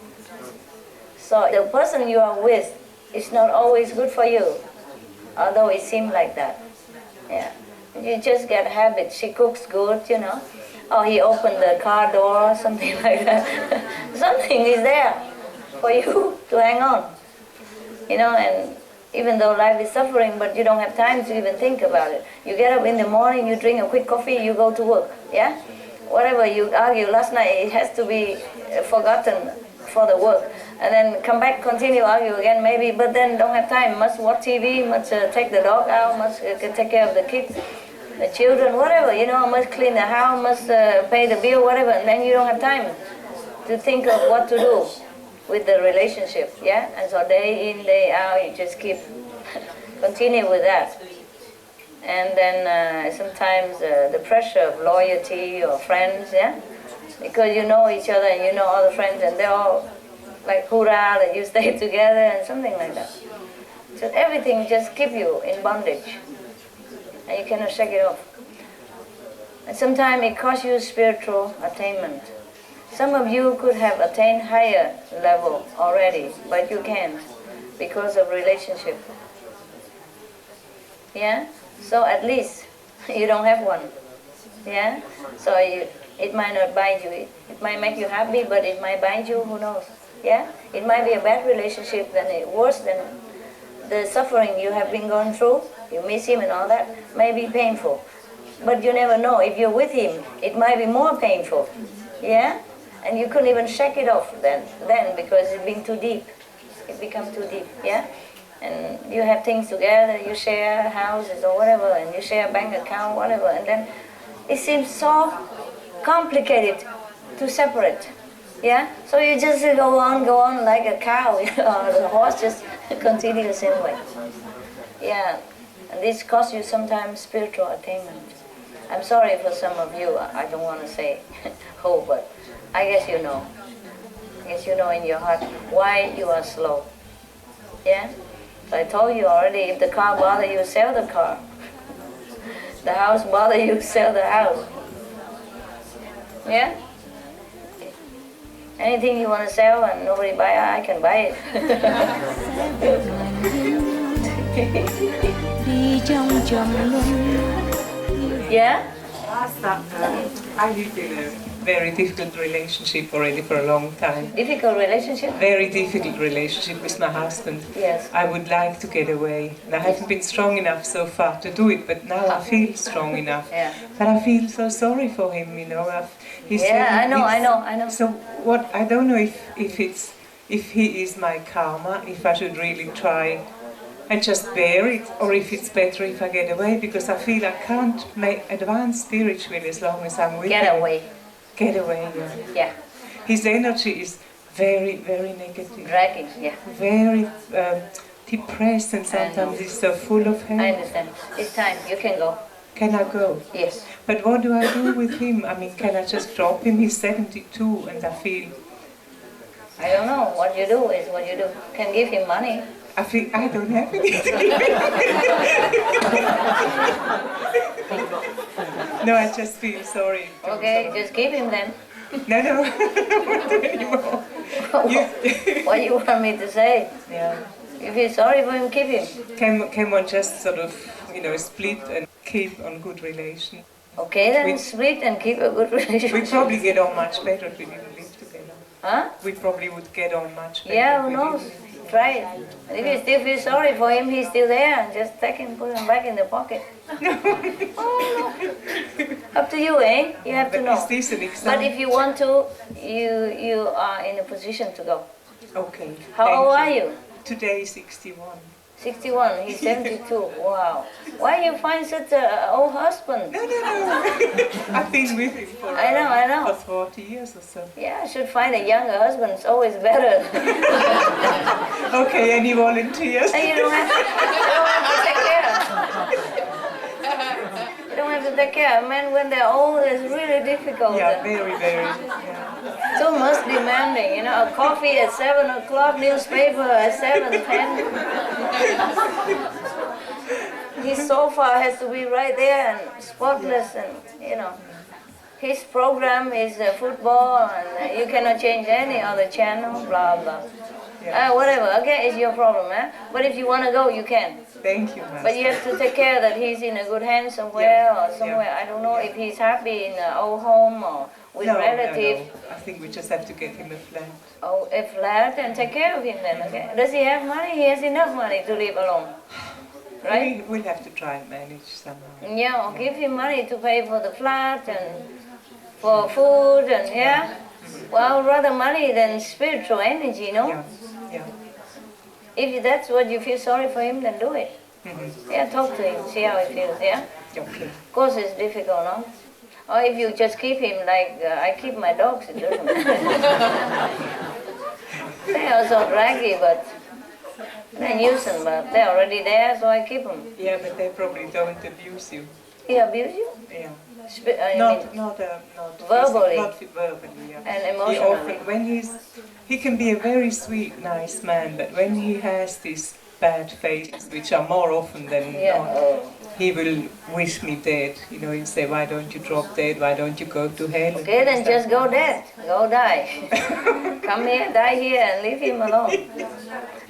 So the person you are with is not always good for you, although it seems like that. You just get habit. She cooks good, Or he opened the car door, something like that. Something is there for you to hang on. And even though life is suffering, but you don't have time to even think about it. You get up in the morning, you drink a quick coffee, you go to work, Whatever you argue last night, it has to be forgotten for the work. And then come back, continue argue again maybe, but then don't have time. Must watch TV, must take the dog out, must take care of the kids. The children, whatever, must clean the house, must pay the bill, whatever, and then you don't have time to think of what to do with the relationship, And so day in, day out, you just keep continue with that. And then sometimes the pressure of loyalty or friends, because you know each other and you know all the friends, and they're all like hoorah that you stay together and something like that. So everything just keep you in bondage. And you cannot shake it off. And sometimes it costs you spiritual attainment. Some of you could have attained higher level already, but you can't because of relationship. So at least you don't have one. So it might not bind you. It might make you happy, but it might bind you. Who knows? It might be a bad relationship, then it's worse than the suffering you have been going through. You miss him and all that, may be painful. But you never know, if you're with him, it might be more painful. And you couldn't even shake it off then because it's been too deep. It becomes too deep, And you have things together, you share houses or whatever, and you share bank account, whatever, and then it seems so complicated to separate. So you just go on like a cow, or the horse just continue the same way. And this costs you sometimes spiritual attainment. I'm sorry for some of you, I don't want to say who, but I guess you know. is you know in your heart why you are slow. Yeah? So I told you already, if the car bother you, sell the car. The house bother you, sell the house. Yeah? Anything you want to sell and nobody buy, I can buy it. Yeah? I lived in a very difficult relationship already for a long time. Difficult relationship? Very difficult relationship with my husband. Yes. I would like to get away. And I haven't been strong enough so far to do it, but now I feel strong enough. Yeah. But I feel so sorry for him, you know. I know. So what, I don't know if he is my karma, if I should really try and just bear it, or if it's better if I get away, because I feel I can't advance spiritually as long as I'm with him. Get away. Get away, yeah. Yeah. His energy is very, very negative. Dragging, yeah. Very depressed, and sometimes he's so full of hate. I understand. It's time. You can go. Can I go? Yes. But what do I do with him? I mean, can I just drop him? He's 72, and I feel... I don't know. What you do is what you do. Can give him money. I feel I don't have anything to give him. No, I just feel sorry. Okay, just keep him then. No, I don't want to anymore. What do you want me to say? Yeah. You feel sorry for him, keep him. Can one just sort of, split and keep on good relation? Okay, then split and keep a good relationship. We'd probably get on much better if we didn't live together. Huh? We probably would get on much better. Yeah, who knows? Try it. And if you still feel sorry for him, he's still there. Just take him, put him back in the pocket. Oh, no. Up to you, eh? You have to know. Is this an example? But if you want to, you are in a position to go. Okay. How old are you? Today, 61. 61, he's 72. Wow. Why you find such an old husband? No. I've been with him for I know. For 40 years or so. Yeah, I should find a younger husband. It's always better. Okay, any volunteers? And you don't have to take care. You don't have to take care. Men, when they're old, it's really difficult. Yeah, very, very. Yeah. So much demanding, a coffee at 7 o'clock, newspaper at 7:10. His sofa has to be right there and spotless, and his program is football, and you cannot change any other channel, blah blah. Yeah. Whatever, okay, it's your problem, eh? But if you want to go, you can. Thank you, Master. But you have to take care that he's in a good hands somewhere, or somewhere. I don't know if he's happy in an old home or with relatives. No. I think we just have to get him a flat. Oh, a flat, and take care of him then, okay? Does he have money? He has enough money to live alone, right? We'll have to try and manage somehow. Yeah, or give him money to pay for the flat and for food, and yeah? Well, rather money than spiritual energy, no? Yeah. If that's what you feel sorry for him, then do it. Mm-hmm. Yeah, talk to him, see how he feels, yeah? Okay. Of course it's difficult, no? Or if you just keep him like I keep my dogs, it doesn't matter. They are so draggy, but they're nuisance, but they're already there, so I keep them. Yeah, but they probably don't abuse you. He abuse you? Yeah. Not verbally. Not verbally, yeah. And emotionally. He can be a very sweet, nice man, but when he has these bad phases, which are more often than not, he will wish me dead. He'll say, why don't you drop dead? Why don't you go to hell? Okay, then just go dead. Go die. Come here, die here, and leave him alone.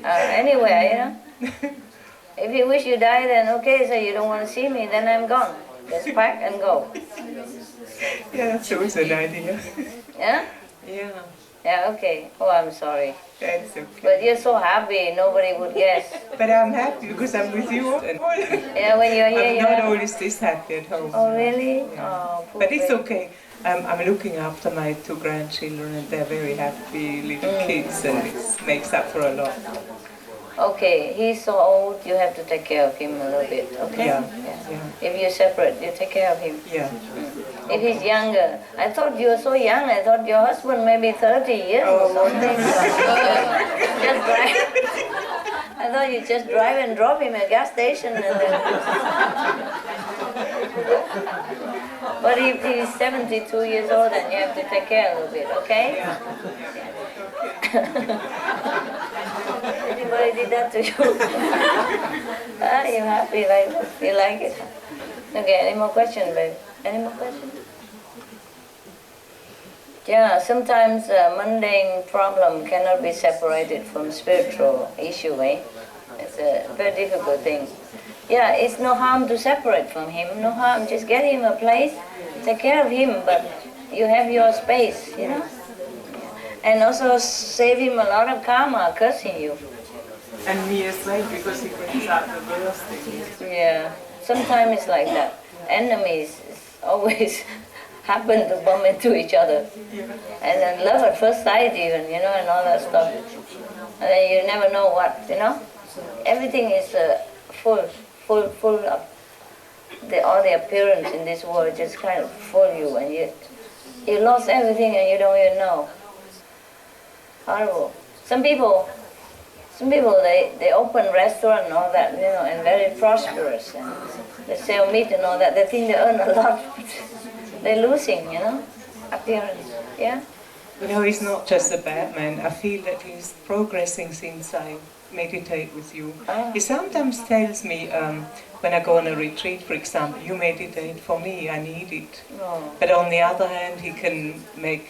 Anywhere, If you wish you die, then okay, so you don't want to see me, then I'm gone. Just pack and go. Yeah, that's always an idea. Yeah? Yeah. Yeah, okay. Oh, I'm sorry. That's okay. But you're so happy, nobody would guess. But I'm happy because I'm with you. Yeah, when you're here, I'm not always this happy at home. Oh, really? Yeah. Oh, poor but it's baby. okay. I'm looking after my 2 grandchildren, and they're very happy little kids, and it makes up for a lot. Okay, he's so old, you have to take care of him a little bit, okay? Yeah. If you're separate, you take care of him. Yeah. If he's younger, I thought you were so young, I thought your husband maybe 30 years or something. Just drive. I thought you just drive and drop him at a gas station and then... But if he's 72 years old, then you have to take care a little bit, okay? Yeah. Anybody did that to you? You happy? You like it? Okay, any more questions, babe? Any more questions? Yeah, sometimes mundane problem cannot be separated from spiritual issue, eh? It's a very difficult thing. Yeah, it's no harm to separate from him, no harm, just get him a place, take care of him, but you have your space, you know? And also save him a lot of karma cursing you. And me as well, because he brings out the worst things. Yeah, sometimes it's like that. Enemies always happen to bump into each other. And then love at first sight even, you know, and all that stuff. And then you never know what, you know? Everything is full of all the appearance in this world just kind of fool you, and you lost everything and you don't even know. Horrible. Some people they open restaurant and all that, you know, and very prosperous, and they sell meat and all that. They think they earn a lot. They're losing, you know, appearance. Yeah. You know, he's not just a bad man. I feel that he's progressing since I meditate with you. He sometimes tells me when I go on a retreat, for example, you meditate for me, I need it. Oh. But on the other hand, he can make,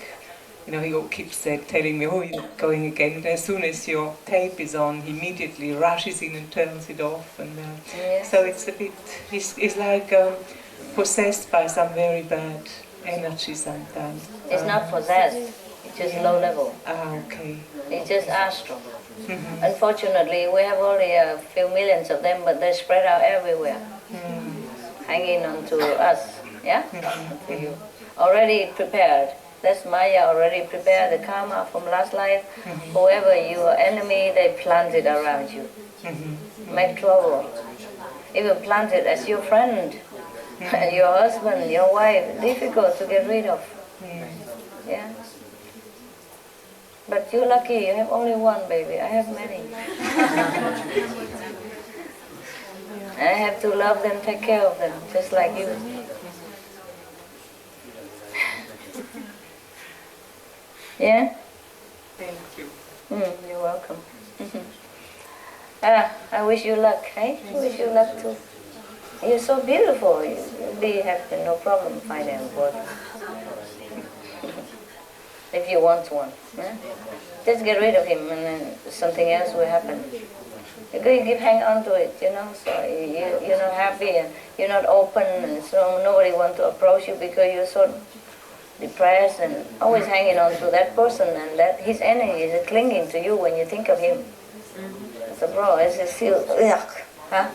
you know, he keeps telling me, oh, you're going again. And as soon as your tape is on, he immediately rushes in and turns it off. And Yes. so it's a bit, he's like possessed by some very bad energy sometimes. It's not possessed. It's just low level. Okay. It's just astral. Unfortunately, we have only a few millions of them, but they're spread out everywhere, hanging on to us, yeah? To you. Already prepared. That's Maya already prepared the karma from last life. Whoever your enemy, they plant it around you. Make trouble. Even plant it as your friend, your husband, your wife. Difficult to get rid of. Yeah? But you're lucky, you have only one baby. I have many. I have to love them, take care of them, just like you. Yeah? Thank you. You're welcome. I wish you luck, eh? I wish you luck too. You're so beautiful. You'll be happy, no problem finding a boyfriend. If you want one. Yeah? Just get rid of him and then something else will happen. You keep hang on to it, you know, so you're not happy and you're not open, and so nobody wants to approach you because you're so depressed and always hanging on to that person, and that his energy is clinging to you when you think of him. So bro, I just feel, yuck, huh?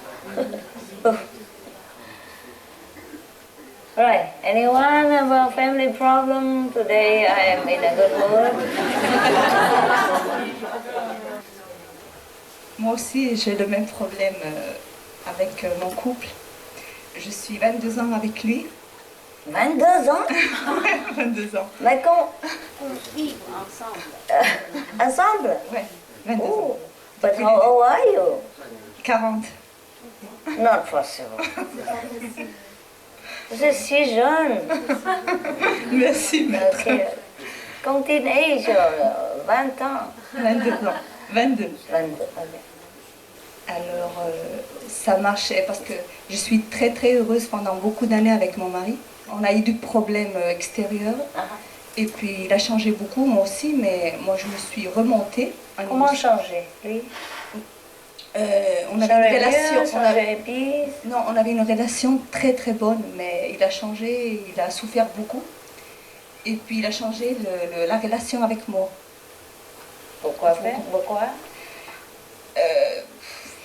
Right, anyone about family problem? Today I am in a good mood. Moi aussi, j'ai le même problème avec mon couple. Je suis 22 ans avec lui. 22 ans? 22 ans. Mais qu'on... On vit ensemble. Ensemble? Ouais, 22 ans. But how old are you? 40. Not possible. Vous êtes si jeune. Merci, maître. Okay. Contiene age, 20 ans. 22 ans. 22. 22, ok. Alors, ça marchait parce que je suis très très heureuse pendant beaucoup d'années avec mon mari. On a eu du problème extérieur. Et puis il a changé beaucoup, moi aussi, mais moi je me suis remontée. Comment changer, lui? On avait une relation. On avait une relation très très bonne, mais il a changé, il a souffert beaucoup. Et puis il a changé la relation avec moi. Pourquoi faire? Pourquoi?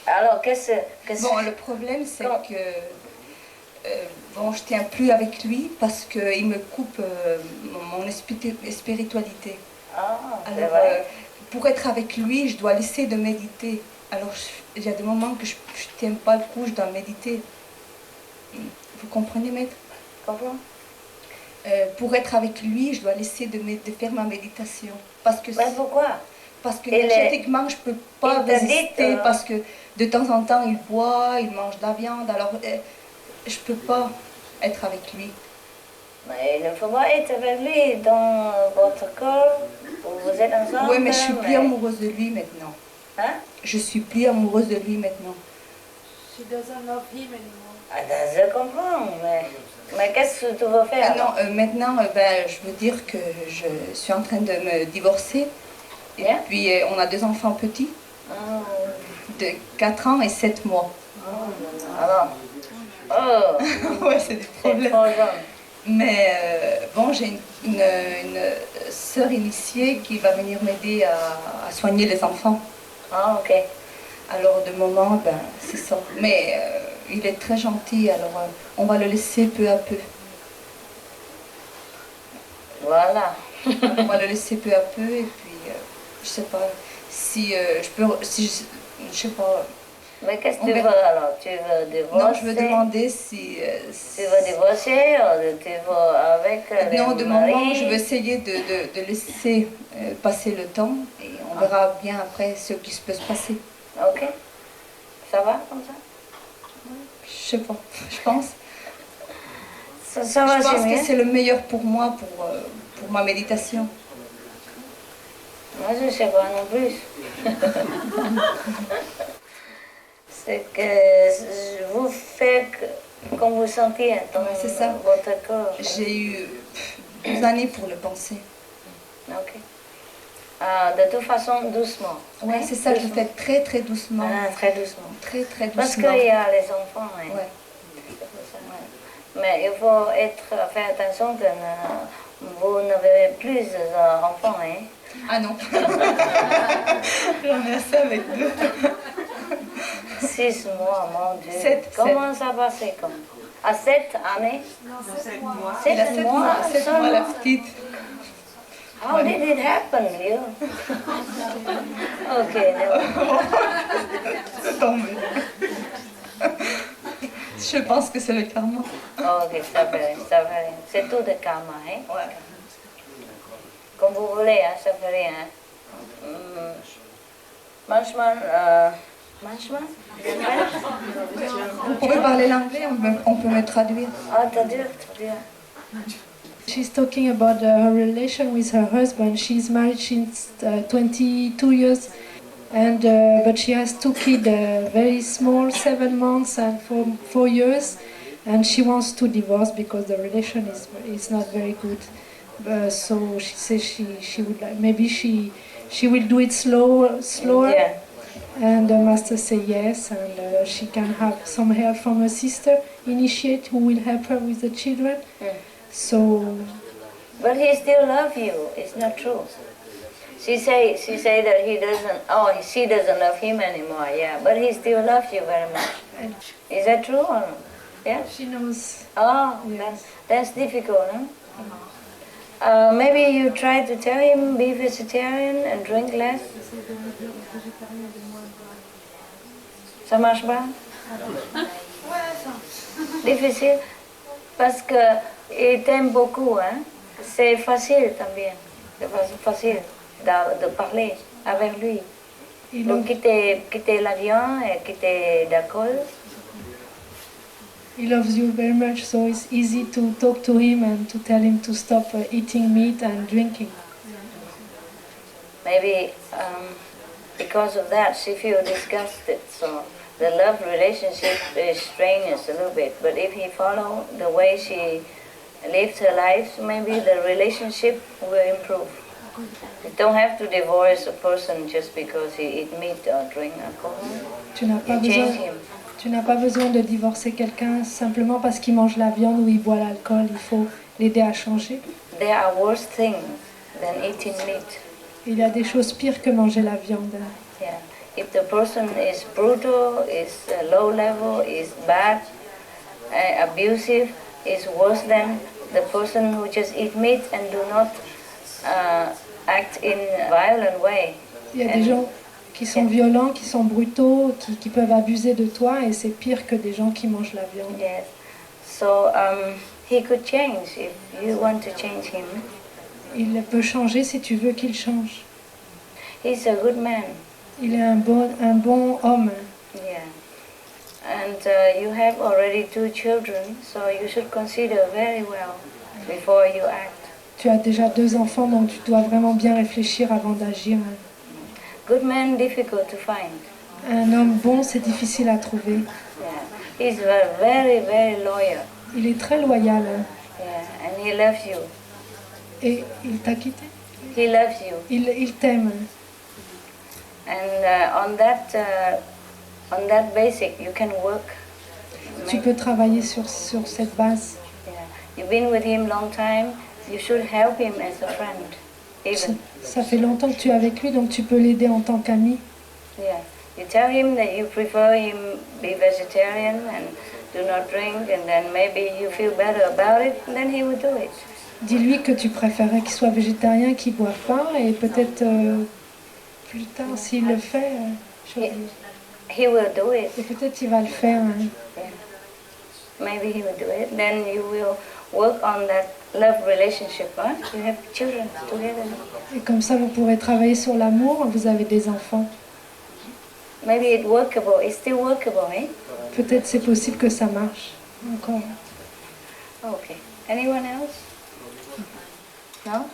Alors, qu'est-ce Bon, le problème c'est que bon, je tiens plus avec lui parce qu'il me coupe mon spiritualité. Alors, pour être avec lui, je dois laisser de méditer. Alors, il y a des moments que je ne tiens pas le coup, je dois méditer. Vous comprenez, maître? Comment? Pour être avec lui, je dois laisser de faire ma méditation. Parce que mais pourquoi? Parce que énergétiquement, je ne peux pas résister. Parce que de temps en temps, il boit, il mange de la viande. Alors, je ne peux pas être avec lui. Mais il ne faut pas être avec lui dans votre corps, vous êtes ensemble. Oui, mais je suis plus amoureuse de lui maintenant. Hein? Je suis plus amoureuse de lui maintenant. She doesn't love him anymore. Ah, je comprends, mais qu'est-ce que tu veux faire? Non, maintenant, je veux dire que je suis en train de me divorcer. Et puis, on a 2 enfants petits, de 4 ans et 7 mois. Ouais, c'est des problèmes. Mais bon, j'ai une sœur initiée qui va venir m'aider à soigner les enfants. Ah, ok. Alors, de moment, c'est ça. Mais il est très gentil, alors on va le laisser peu à peu. Voilà. On va le laisser peu à peu, et puis, je sais pas, si je peux... je sais pas... Mais qu'est-ce que tu veux alors? Tu veux divorcer? Non, je veux demander si... tu veux divorcer ou tu veux avec non, de mari? moment, je veux essayer de laisser passer le temps et on verra bien après ce qui peut se passer. Ok. Ça va comme ça? Je sais pas, je pense. Ça va, je pense bien. que c'est le meilleur pour moi, pour ma méditation. Moi, je ne sais pas non plus. C'est que vous faites comme vous sentez dans votre corps. J'ai eu 2 années pour le penser. Ok. De toute façon, doucement. Oui, c'est ça, je le fais très très doucement. Ah, très doucement. Très très doucement. Parce qu'il y a les enfants. Hein. Ouais. Mais il faut faire attention que vous n'avez plus d'enfants. Hein. Ah non. J'en ai assez avec 2. 6 mois, mon Dieu. 7. Comment ça passe comme? À 7 années? Non, 7 mois. 7 mois, 7 mois la petite. How did it happen, you? Ok, c'est tombé. Je pense que c'est le karma. Ok, ça fait rien, ça fait rien. C'est tout de karma, hein? Ouais. Comme vous voulez, hein, ça fait rien. Manchmal, Vous pouvez parler l'anglais, on peut me traduire. Ah, traduire. She's talking about her relation with her husband. She's married since 22 years, and but she has 2 kids, very small, 7 months and 4 years, and she wants to divorce because the relation is not very good. So she says she would like, maybe she will do it slower. Yeah. And the master say yes, and she can have some help from her sister, initiate, who will help her with the children. So. But he still loves you. It's not true. She say that he doesn't. Oh, she doesn't love him anymore. Yeah, but he still loves you very much. Is that true or not? Yeah. She knows. Oh, yes. That's difficult, huh? Maybe you try to tell him be vegetarian and drink less. Ça marche pas? Difficile? Parce que il t'aime beaucoup, hein? C'est facile también. C'est facile de parler avec lui. Donc quitter l'avion et quitter l'alcool. He loves you very much, so it's easy to talk to him and to tell him to stop eating meat and drinking. Maybe because of that she feels disgusted, so the love relationship is strained a little bit. But if he follows the way she lives her life, maybe the relationship will improve. You don't have to divorce a person just because he eats meat or drink alcohol. Tu n'as pas besoin de divorcer quelqu'un simplement parce qu'il mange la viande ou il boit l'alcool. Il faut l'aider à changer. There are worse things than eating meat. Il y a des choses pires que manger la viande. Yeah. If the person is brutal, is low level, is bad, abusive, is worse than the person who just eat meat and do not act in a violent way. Il y a des gens qui sont violents, qui sont brutaux, qui peuvent abuser de toi, et c'est pire que des gens qui mangent la viande. Yes. So he could change if you want to change him. Il peut changer si tu veux qu'il change. He's a good man. Il est un bon homme. Yeah. And you have already 2 children, so you should consider very well. before you act. Tu as déjà 2 enfants, donc tu dois vraiment bien réfléchir avant d'agir. Good man, difficult to find. Un homme bon, c'est difficile à trouver. Yeah. He's very, very loyal. Il est très loyal. Yeah, and he loves you. Et il t'a quitté? He loves you. Il t'aime. And on that basic, you can work. Tu peux travailler sur cette base. Yeah. You've been with him long time. You should help him as a friend. Even. Ça fait longtemps que tu es avec lui, donc tu peux l'aider en tant qu'ami. Yeah. You tell him that you prefer him be vegetarian and do not drink, and then maybe you feel better about it, and then he will do it. Dis-lui que tu préférais qu'il soit végétarien, qu'il ne boive pas, et peut-être plus tard, s'il le fait, he will do it. Et peut-être il va le faire. Yeah. Maybe he will do it. Then you will work on that love relationship. Huh? You have children together. Et comme ça, vous pourrez travailler sur l'amour. Vous avez des enfants. Maybe it's workable. It's still workable, eh? Peut-être c'est possible que ça marche encore. Okay. Anyone else? No?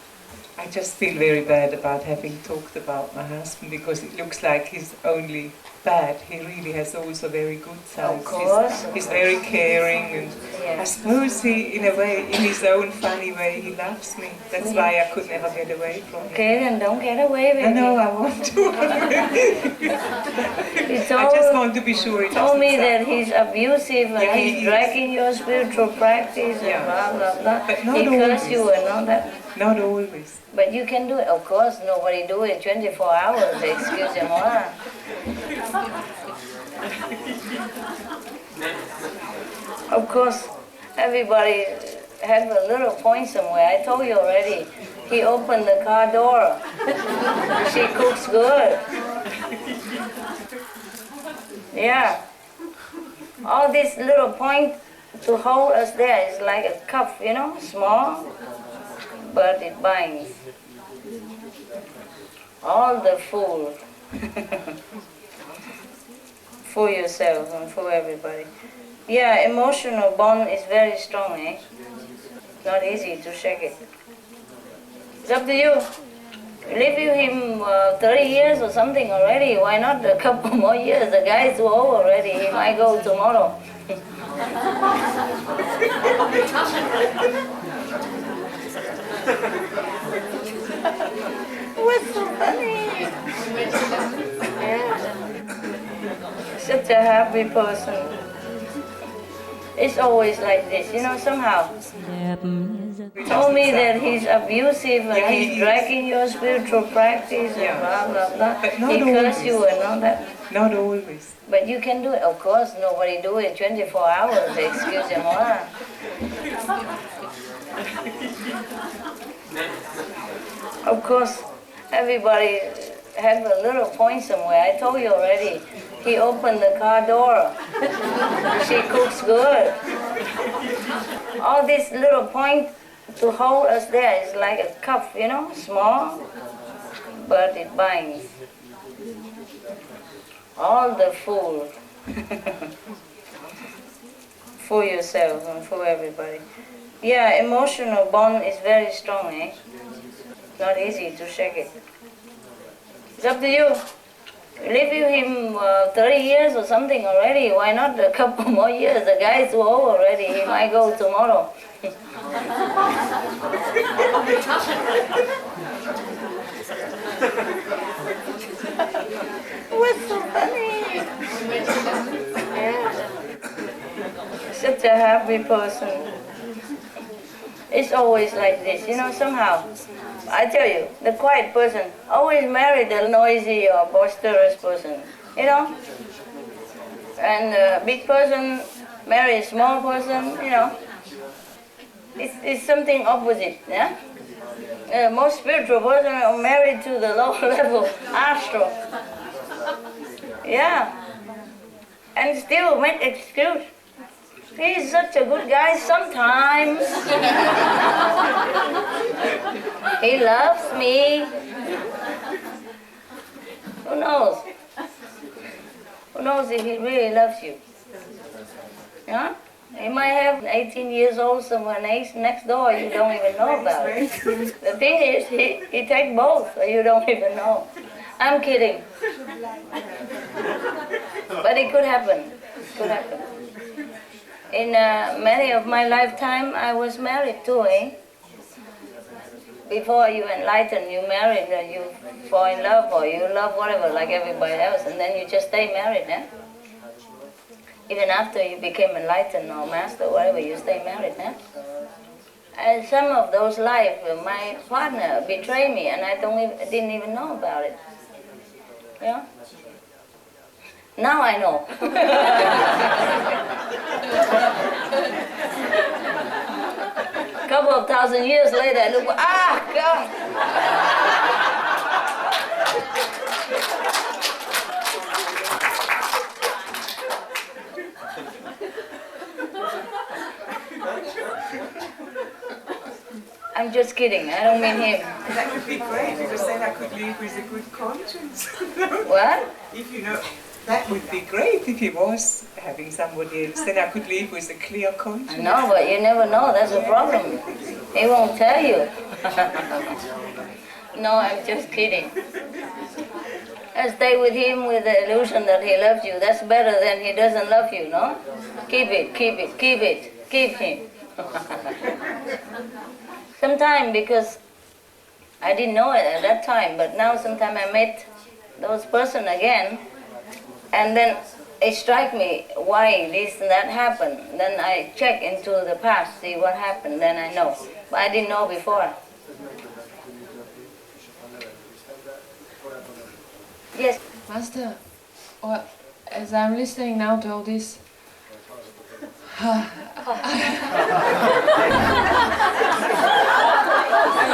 I just feel very bad about having talked about my husband because it looks like he's only bad. He really has also very good sides. Of course. He's very caring and I suppose he, in a way, in his own funny way, he loves me. That's why I could never get away from him. Okay, then don't get away with it. No, I want to. I just want to be sure it told me doesn't that he's abusive and he's dragging your spiritual practice and blah, blah, blah. But not he curses always. you and all that. Not always. But you can do it. Of course, nobody do it 24 hours. Excuse me. Of course, everybody have a little point somewhere. I told you already. He opened the car door. She cooks good. Yeah. All this little point to hold us there is like a cup, you know, small, but it binds. All the fool. For yourself and for everybody. Yeah, emotional bond is very strong, eh? Not easy to shake it. It's up to you. You live with him 30 years or something already. Why not a couple more years? The guy is too old already. He might go tomorrow. What's so funny? Yeah. Such a happy person. It's always like this, you know, somehow. Told me that he's abusive and he's dragging your spiritual practice and blah, blah, blah. He curses you and all that. Not always. But you can do it. Of course, nobody do it 24 hours. Excuse me. Of course, everybody have a little point somewhere. I told you already. He opened the car door. She cooks good. All this little point to hold us there is like a cup, you know, small, but it binds. All the fool. For yourself and for everybody. Yeah, emotional bond is very strong, eh? Not easy to shake it. It's up to you. You live with him 30 years or something already. Why not a couple more years? The guy is too old already. He might go tomorrow. What's so funny? Yeah. Such a happy person. It's always like this, you know, somehow. I tell you, the quiet person always marry the noisy or boisterous person, you know? And the big person marry a small person, you know? It's something opposite, yeah? Most spiritual person are married to the low level astral. Yeah. And still make excuse. He's such a good guy sometimes. He loves me. Who knows? Who knows if he really loves you? Yeah? He might have 18 years old someone next door, you don't even know about it. The thing is, he takes both, so you don't even know. I'm kidding. But it could happen. Could happen. In many of my lifetime, I was married too, eh? Before you enlighten, you married, you fall in love, or you love whatever, like everybody else, and then you just stay married, eh? Even after you became enlightened or master, whatever, you stay married, eh? And some of those lives, my partner betrayed me, and I didn't even know about it. Yeah? Now I know. A couple of thousand years later, I look, God! I'm just kidding, I don't mean him. That would be great, because then I could live with a good conscience. What? If you know, that would be great if he was having somebody else, then I could live with a clear conscience. No, but you never know, that's a problem. He won't tell you. No, I'm just kidding. And stay with him with the illusion that he loves you. That's better than he doesn't love you, no? Keep it, keep it, keep it, keep him. Sometimes, because I didn't know it at that time, but now sometimes I met those person again, and then it strike me why this and that happened. Then I check into the past, see what happened, then I know. But I didn't know before. Yes? Master, well, as I'm listening now to all this, I'm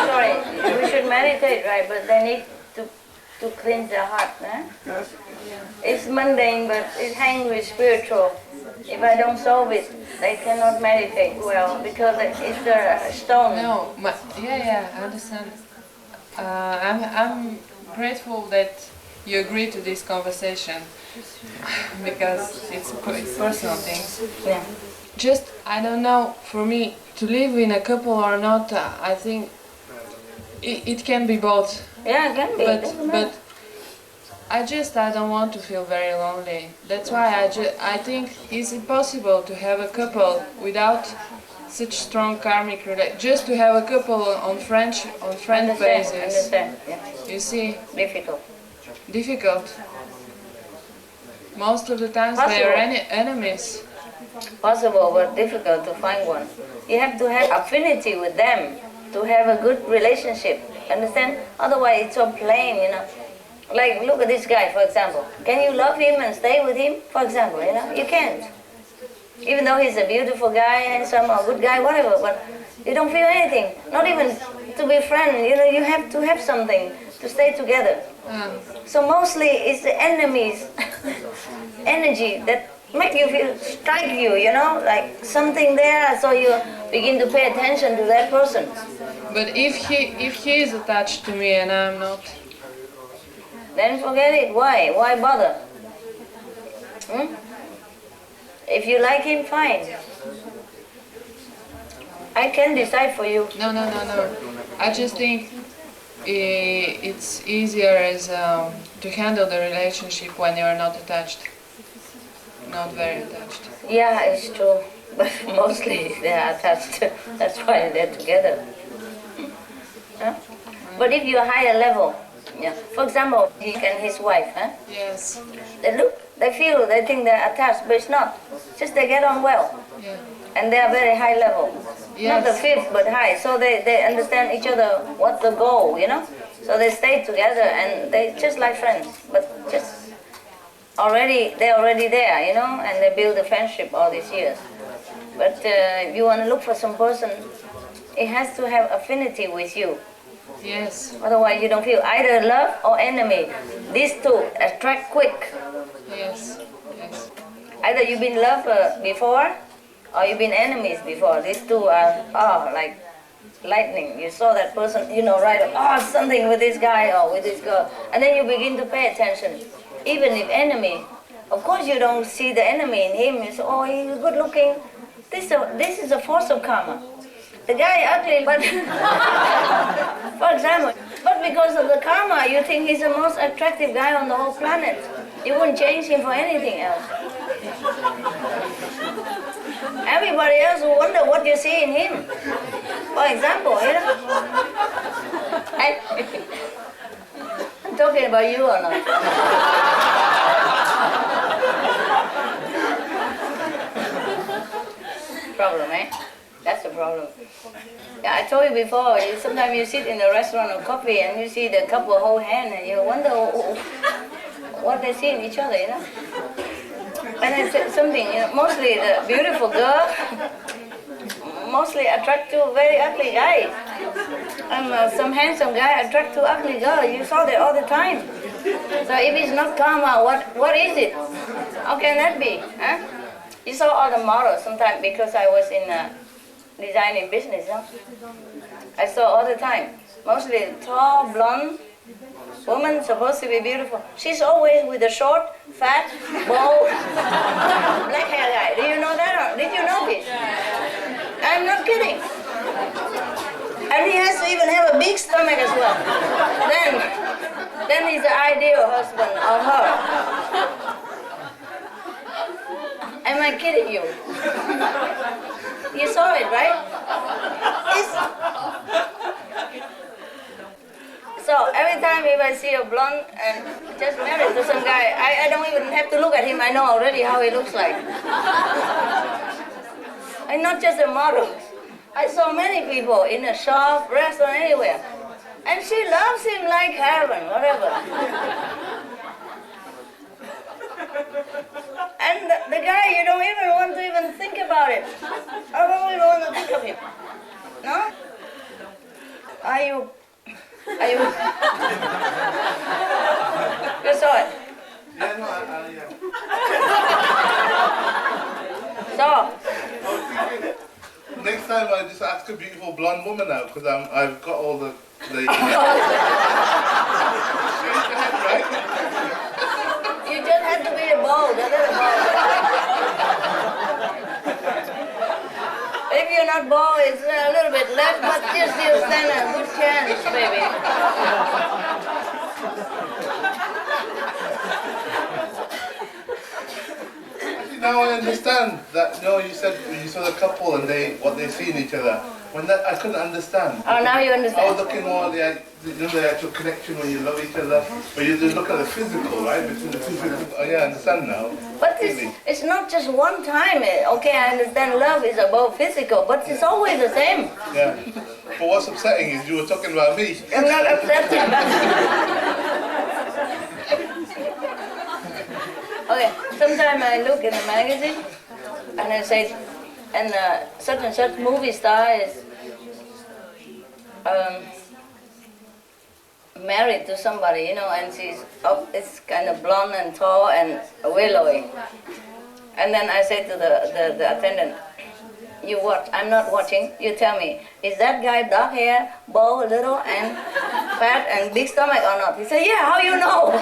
sorry, we should meditate, right? But they need to cleanse their heart, eh? It's mundane, but it hangs with spiritual. If I don't solve it, they cannot meditate well, because it's a stone. No, yeah, I understand. I'm grateful that you agree to this conversation, because it's personal things. Yeah. Just, I don't know, for me, to live in a couple or not, I think it can be both. Yeah, it can be. But I don't want to feel very lonely. That's why I think it's impossible to have a couple without such strong karmic relation. Just to have a couple on friend basis. Understand, yeah. You see? Difficult. Most of the times they are enemies. Possible, but difficult to find one. You have to have affinity with them to have a good relationship. Understand? Otherwise, it's so plain, you know. Like, look at this guy, for example. Can you love him and stay with him, for example? You know, you can't. Even though he's a beautiful guy, handsome, or good guy, whatever, but you don't feel anything. Not even to be friends. You know, you have to have something to stay together. So mostly it's the enemy's energy that make you feel, strike you, you know, like something there, so you begin to pay attention to that person. But if he is attached to me and I'm not, then forget it. Why? Why bother? If you like him, fine. I can decide for you. No. I just think it's easier as to handle the relationship when you are not attached. Not very attached. Yeah, it's true. But mostly they are attached. That's why they're together. Huh? But if you're higher level, yeah. For example, he and his wife, huh? Yes. They feel, they think they're attached, but it's not. Just they get on well. Yeah. And they are very high level. Yes. Not the fifth, but high. So they understand each other, what's the goal, you know? So they stay together and they just like friends, but just they're already there, you know, and they build a friendship all these years. But if you want to look for some person, it has to have affinity with you. Yes. Otherwise you don't feel either love or enemy. These two attract quick. Yes. Either you've been loved before, or you've been enemies before. These two are like lightning. You saw that person, you know, right, something with this guy or with this girl. And then you begin to pay attention. Even if enemy, of course you don't see the enemy in him. You say, oh, he's good looking. This is a force of karma. The guy ugly, but for example, but because of the karma, you think he's the most attractive guy on the whole planet. You wouldn't change him for anything else. Everybody else will wonder what you see in him. For example, you know. I'm talking about you or not? Problem, eh? That's the problem. Yeah, I told you before, sometimes you sit in a restaurant or coffee and you see the couple hold hand and you wonder what they see in each other, you know? And I said something, you know, mostly the beautiful girl mostly attract to very ugly guy. And some handsome guy attract to ugly girl. You saw that all the time. So if it's not karma, what is it? How can that be? Huh? You saw all the models sometimes because I was in designing business. Huh? I saw all the time. Mostly tall, blonde woman supposed to be beautiful. She's always with a short, fat, bald, black hair guy. Do you know that? Or did you notice? I'm not kidding. And he has to even have a big stomach as well. Then he's the ideal husband of her. Am I kidding you? You saw it, right? So every time if I see a blonde and just married to some guy, I don't even have to look at him. I know already how he looks like. And not just the models. I saw many people in a shop, restaurant, anywhere. And she loves him like heaven, whatever. And the guy, you don't even want to even think about it. I don't even want to think of him. No? Are you? You saw it? Yeah, no, yeah. So? Next time I just ask a beautiful blonde woman out because I've got all the right? You just have to be bold, a little bold. If you're not bold, it's a little bit left, but you still stand a good chance, baby. Now I understand that. You know, you said you saw the couple and what they see in each other. When that I couldn't understand. Oh, now you understand. I was looking more at the actual connection when you love each other, but you just look at the physical, right? Between the two people. Oh yeah, I understand now. But it's not just one time. Okay, I understand love is about physical, but it's always the same. Yeah. But what's upsetting is you were talking about me. I'm not upsetting. Okay, sometimes I look in a magazine and I say, and such and such movie star is married to somebody, you know, and she's it's kind of blonde and tall and willowy. And then I say to the attendant, you watch, I'm not watching, you tell me, is that guy dark hair, bald, little, and fat, and big stomach or not? He said, yeah, how you know?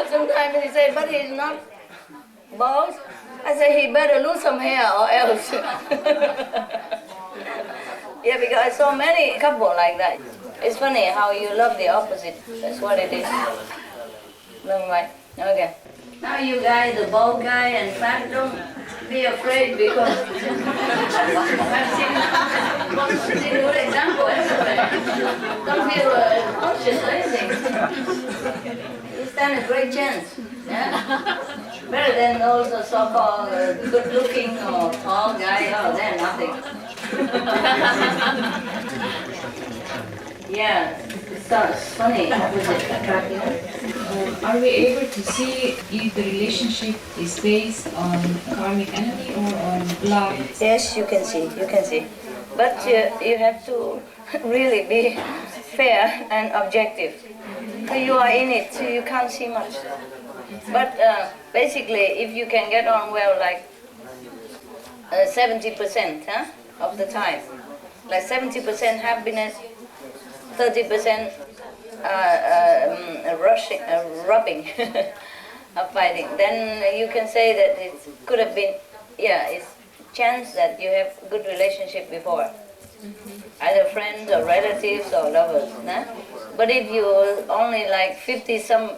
Sometimes he said, but he's not bald. I said, he better lose some hair or else. Yeah, because I saw many couples like that. It's funny how you love the opposite. That's what it is. Never mind. Okay. Now you guys, the bald guy and fat, don't be afraid because I've seen a good example everywhere. Don't feel conscious or anything. You stand a great chance. Yeah? Better than those so-called good-looking or tall guy. Oh, they're nothing. Yeah, it sounds funny. Opposite attractive. Are we able to see if the relationship is based on karmic energy or on love? Yes, you can see. You can see. But you have to really be fair and objective. You are in it, so you can't see much. But basically, if you can get on well, like 70% of the time, like 70% happiness, 30% rubbing of fighting. Then you can say that it could have been, it's chance that you have good relationship before. Either friends or relatives or lovers. Nah? But if you only like 50 some or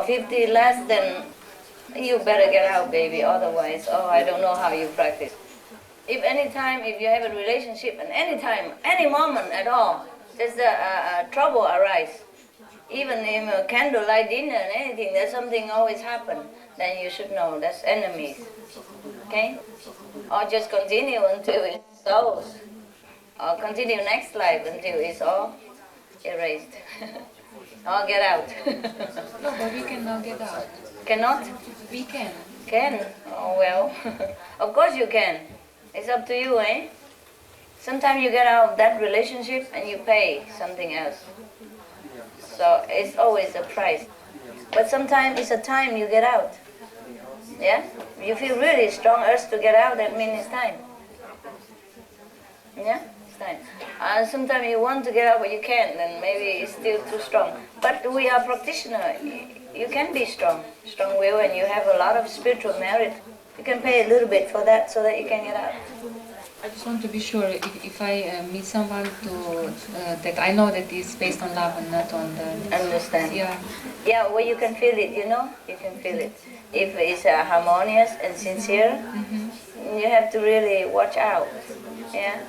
50 less, then you better get out, baby. Otherwise, I don't know how you practice. If you have a relationship, and any moment at all, there's a trouble arise. Even in a candlelight dinner and anything, there's something always happen. Then you should know that's enemies. Okay? Or just continue until it's solved. Or continue next life until it's all erased. Or get out. No, but we cannot get out. Cannot? We can. Can? Oh, well. Of course you can. It's up to you, eh? Sometimes you get out of that relationship and you pay something else. So it's always a price. But sometimes it's a time you get out. Yeah? You feel really strong urge to get out, that means it's time. Yeah? It's time. Sometimes you want to get out but you can't, then maybe it's still too strong. But we are practitioners. You can be strong-willed, and you have a lot of spiritual merit. You can pay a little bit for that so that you can get out. I just want to be sure if I meet someone that I know that is based on love and not on the... Understand. Yeah. Yeah, well, you can feel it, you know? You can feel it. If it's harmonious and sincere, you have to really watch out. Yeah?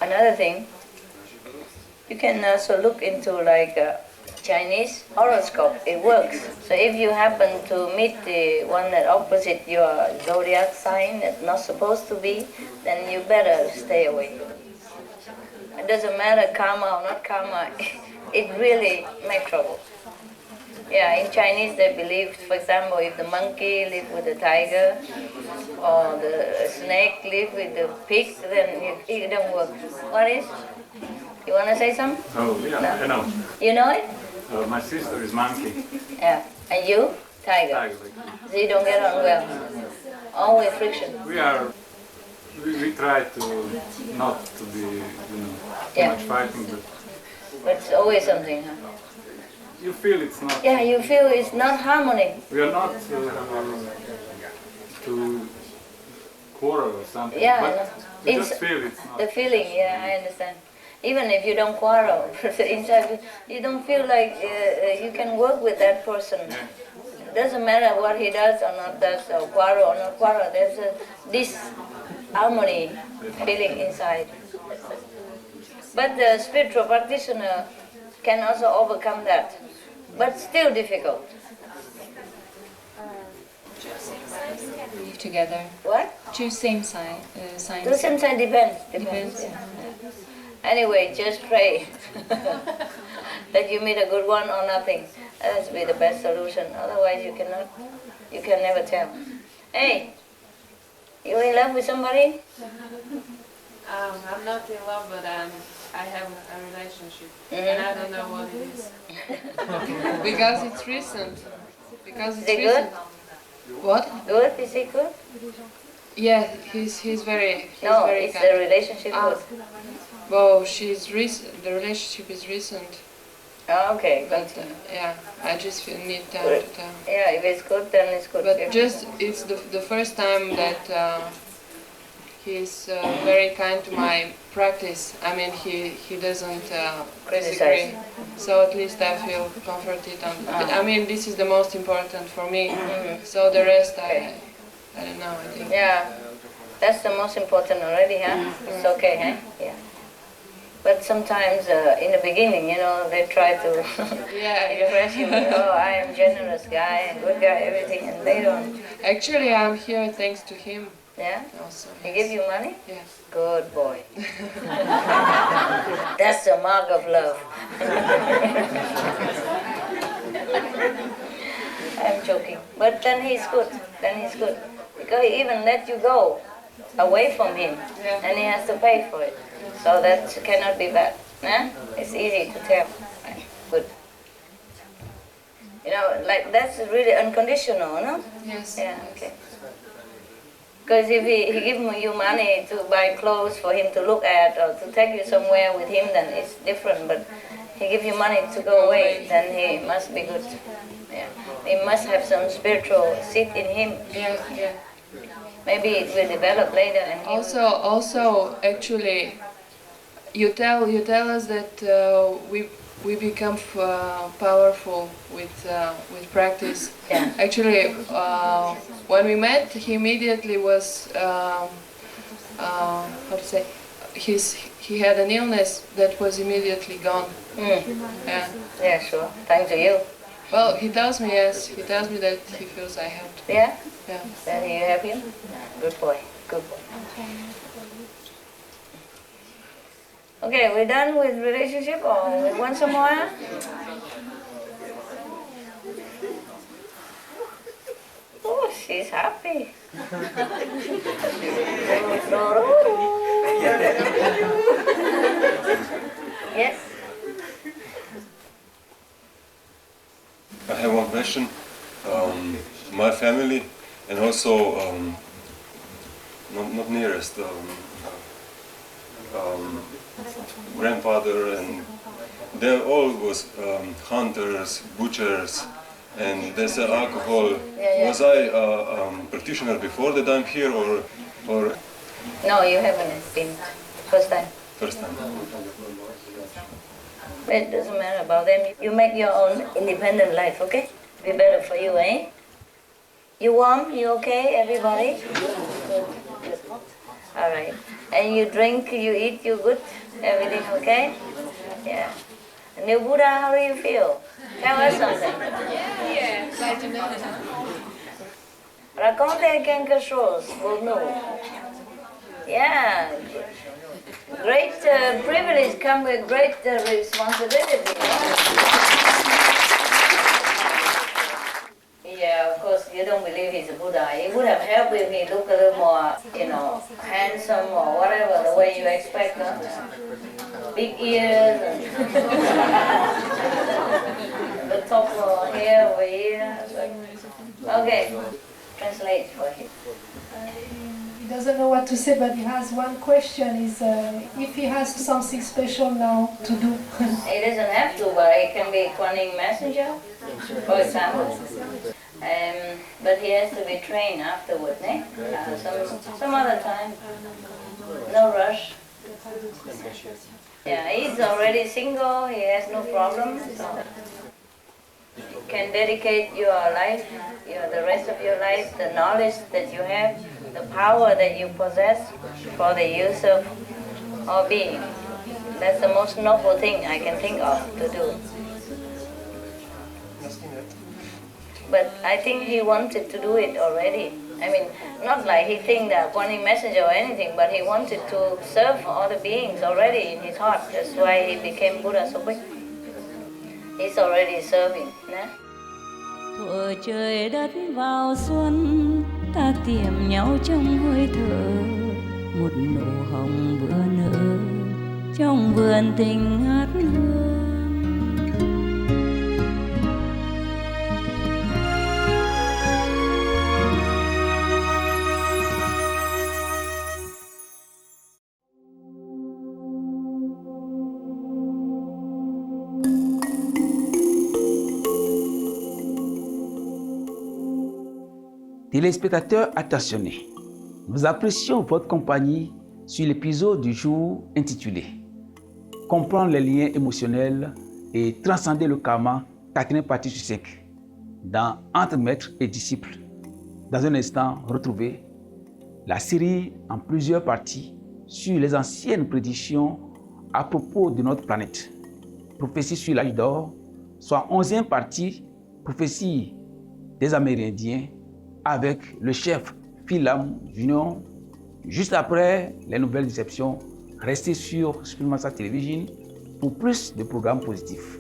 Another thing, you can also look into like Chinese horoscope. It works. So if you happen to meet the one that opposite your zodiac sign that's not supposed to be, then you better stay away. It doesn't matter karma or not karma. It really makes trouble. Yeah, in Chinese they believe, for example, if the monkey lives with the tiger or the snake lives with the pig, then it don't work. What is? You want to say something? Oh, yeah, no. I know. You know it? My sister is monkey. Yeah. And you? Tiger. So you don't get on well. Always friction. We try to not to be, too much fighting, but it's always something, huh? You feel it's not. Yeah, you feel it's not harmony. We are not to quarrel or something. Yeah, but you just feel it's not. The feeling, yeah, I understand. Even if you don't quarrel, inside you don't feel like you can work with that person. It doesn't matter what he does or not does, or quarrel or not quarrel. There's this harmony feeling inside. But the spiritual practitioner can also overcome that, but still difficult. Live together. What? Choose same sign. The same sign depends. Yeah. Anyway, just pray that you meet a good one or nothing. That has to be the best solution. Otherwise, you can never tell. Hey, you in love with somebody? I'm not in love, but I have a relationship, and I don't know what it is. Because it's recent. Is it good? What? Good? Is he good? Yeah, he's very. No, very it's kind. the relationship good. Well, the relationship is recent. Oh, okay, but yeah, I just need time to tell. Yeah, if it's good, then it's good. But it's the first time that he's very kind to my practice. I mean, he doesn't disagree. So at least I feel comforted. I mean, this is the most important for me. So the rest, I don't know. I think. Yeah, that's the most important already, huh? It's okay, huh? Yeah. But sometimes in the beginning, they try to impress you. Oh, I am generous guy and good guy, everything, and they don't. Actually, I'm here thanks to him. Yeah? Also, he gives you money? Yeah. Good boy. That's the mark of love. I'm joking. But then he's good. Because he even let you go away from him, and he has to pay for it. So that cannot be bad. Huh? It's easy to tell. Good. Like that's really unconditional, no? Yes. Yeah, okay. Because if he give you money to buy clothes for him to look at or to take you somewhere with him, then it's different. But he give you money to go away, then he must be good. Yeah. He must have some spiritual seed in him. Yeah, yeah. Maybe it will develop later. And also, actually, you tell us that we become powerful with practice. Yeah. Actually, when we met, he immediately was how to say, he had an illness that was immediately gone. Mm. Yeah. Yeah, sure. Thanks to you. Well, he tells me, yes. He tells me that he feels I helped. Yeah? Yeah. Then you have him? Good boy. Good boy. Okay, we're done with relationship or we want some more? Oh, she's happy. Yes? I have one question. My family and also not nearest grandfather, and they all was hunters, butchers, and they sell alcohol. Yeah. Was I practitioner before that I'm here or? No, you haven't been. First time. First time. It doesn't matter about them. You make your own independent life, okay? Be better for you, eh? You warm? You okay, everybody? Good. All right. And you drink, you eat, you good? Everything okay? Yeah. New Buddha, how do you feel? Tell us something. Yeah, glad to know. Raconte quelque chose pour nous. Yeah. Great privilege come with great responsibility. Yeah, of course, you don't believe he's a Buddha. It would have helped if he looked a little more, handsome or whatever, the way you expect. Huh? Big ears and the top hair over here. Okay, translate for him. He doesn't know what to say, but he has one question, is if he has something special now to do. He doesn't have to, but he can be Kuan messenger, for example. But he has to be trained afterward, eh? Some other time. No rush. Yeah, he's already single, he has no problem. So you can dedicate your life, the rest of your life, the knowledge that you have, the power that you possess for the use of all being. That's the most noble thing I can think of to do. But I think he wanted to do it already. I mean, not like he think that Kuan messenger or anything, but he wanted to serve all the beings already in his heart. That's why he became Buddha so quick. He's already serving. Nah? Thuở trời đất vào xuân, ta tìm nhau trong hơi thở, một nụ hồng vừa nở trong vườn tình ngát hương. Téléspectateurs attentionnés, nous apprécions votre compagnie sur l'épisode du jour intitulé « Comprendre les liens émotionnels et transcender le karma » 4e partie sur 5 dans Entre maître et disciple. Dans un instant, retrouvez la série en plusieurs parties sur les anciennes prédictions à propos de notre planète. Prophétie sur l'âge d'or, soit 11e partie, prophétie des Amérindiens, avec le chef Philam Junior, juste après les nouvelles déceptions. Restez sur Suprema Télévision pour plus de programmes positifs.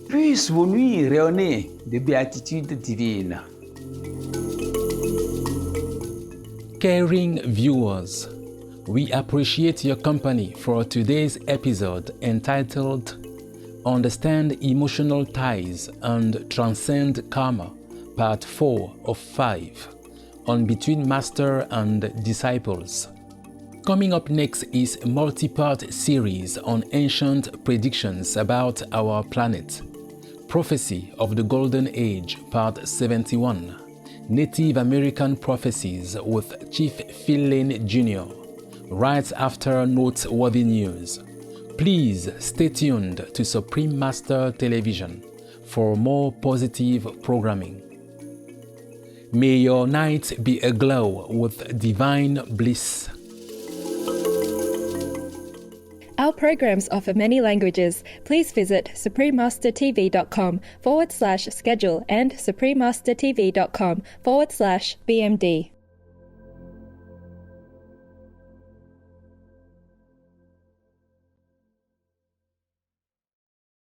Puissent vos nuits rayonner de béatitude divine. Caring viewers, we appreciate your company for today's episode entitled Understand Emotional Ties and Transcend Karma, Part 4 of 5, on between master and disciples. Coming up next is a multi-part series on ancient predictions about our planet. Prophecy of the Golden Age, Part 71. Native American Prophecies with Chief Phil Lane Jr. right after noteworthy news. Please stay tuned to Supreme Master Television for more positive programming. May your night be aglow with divine bliss. Our programs offer many languages. Please visit suprememastertv.com/schedule and suprememastertv.com/BMD.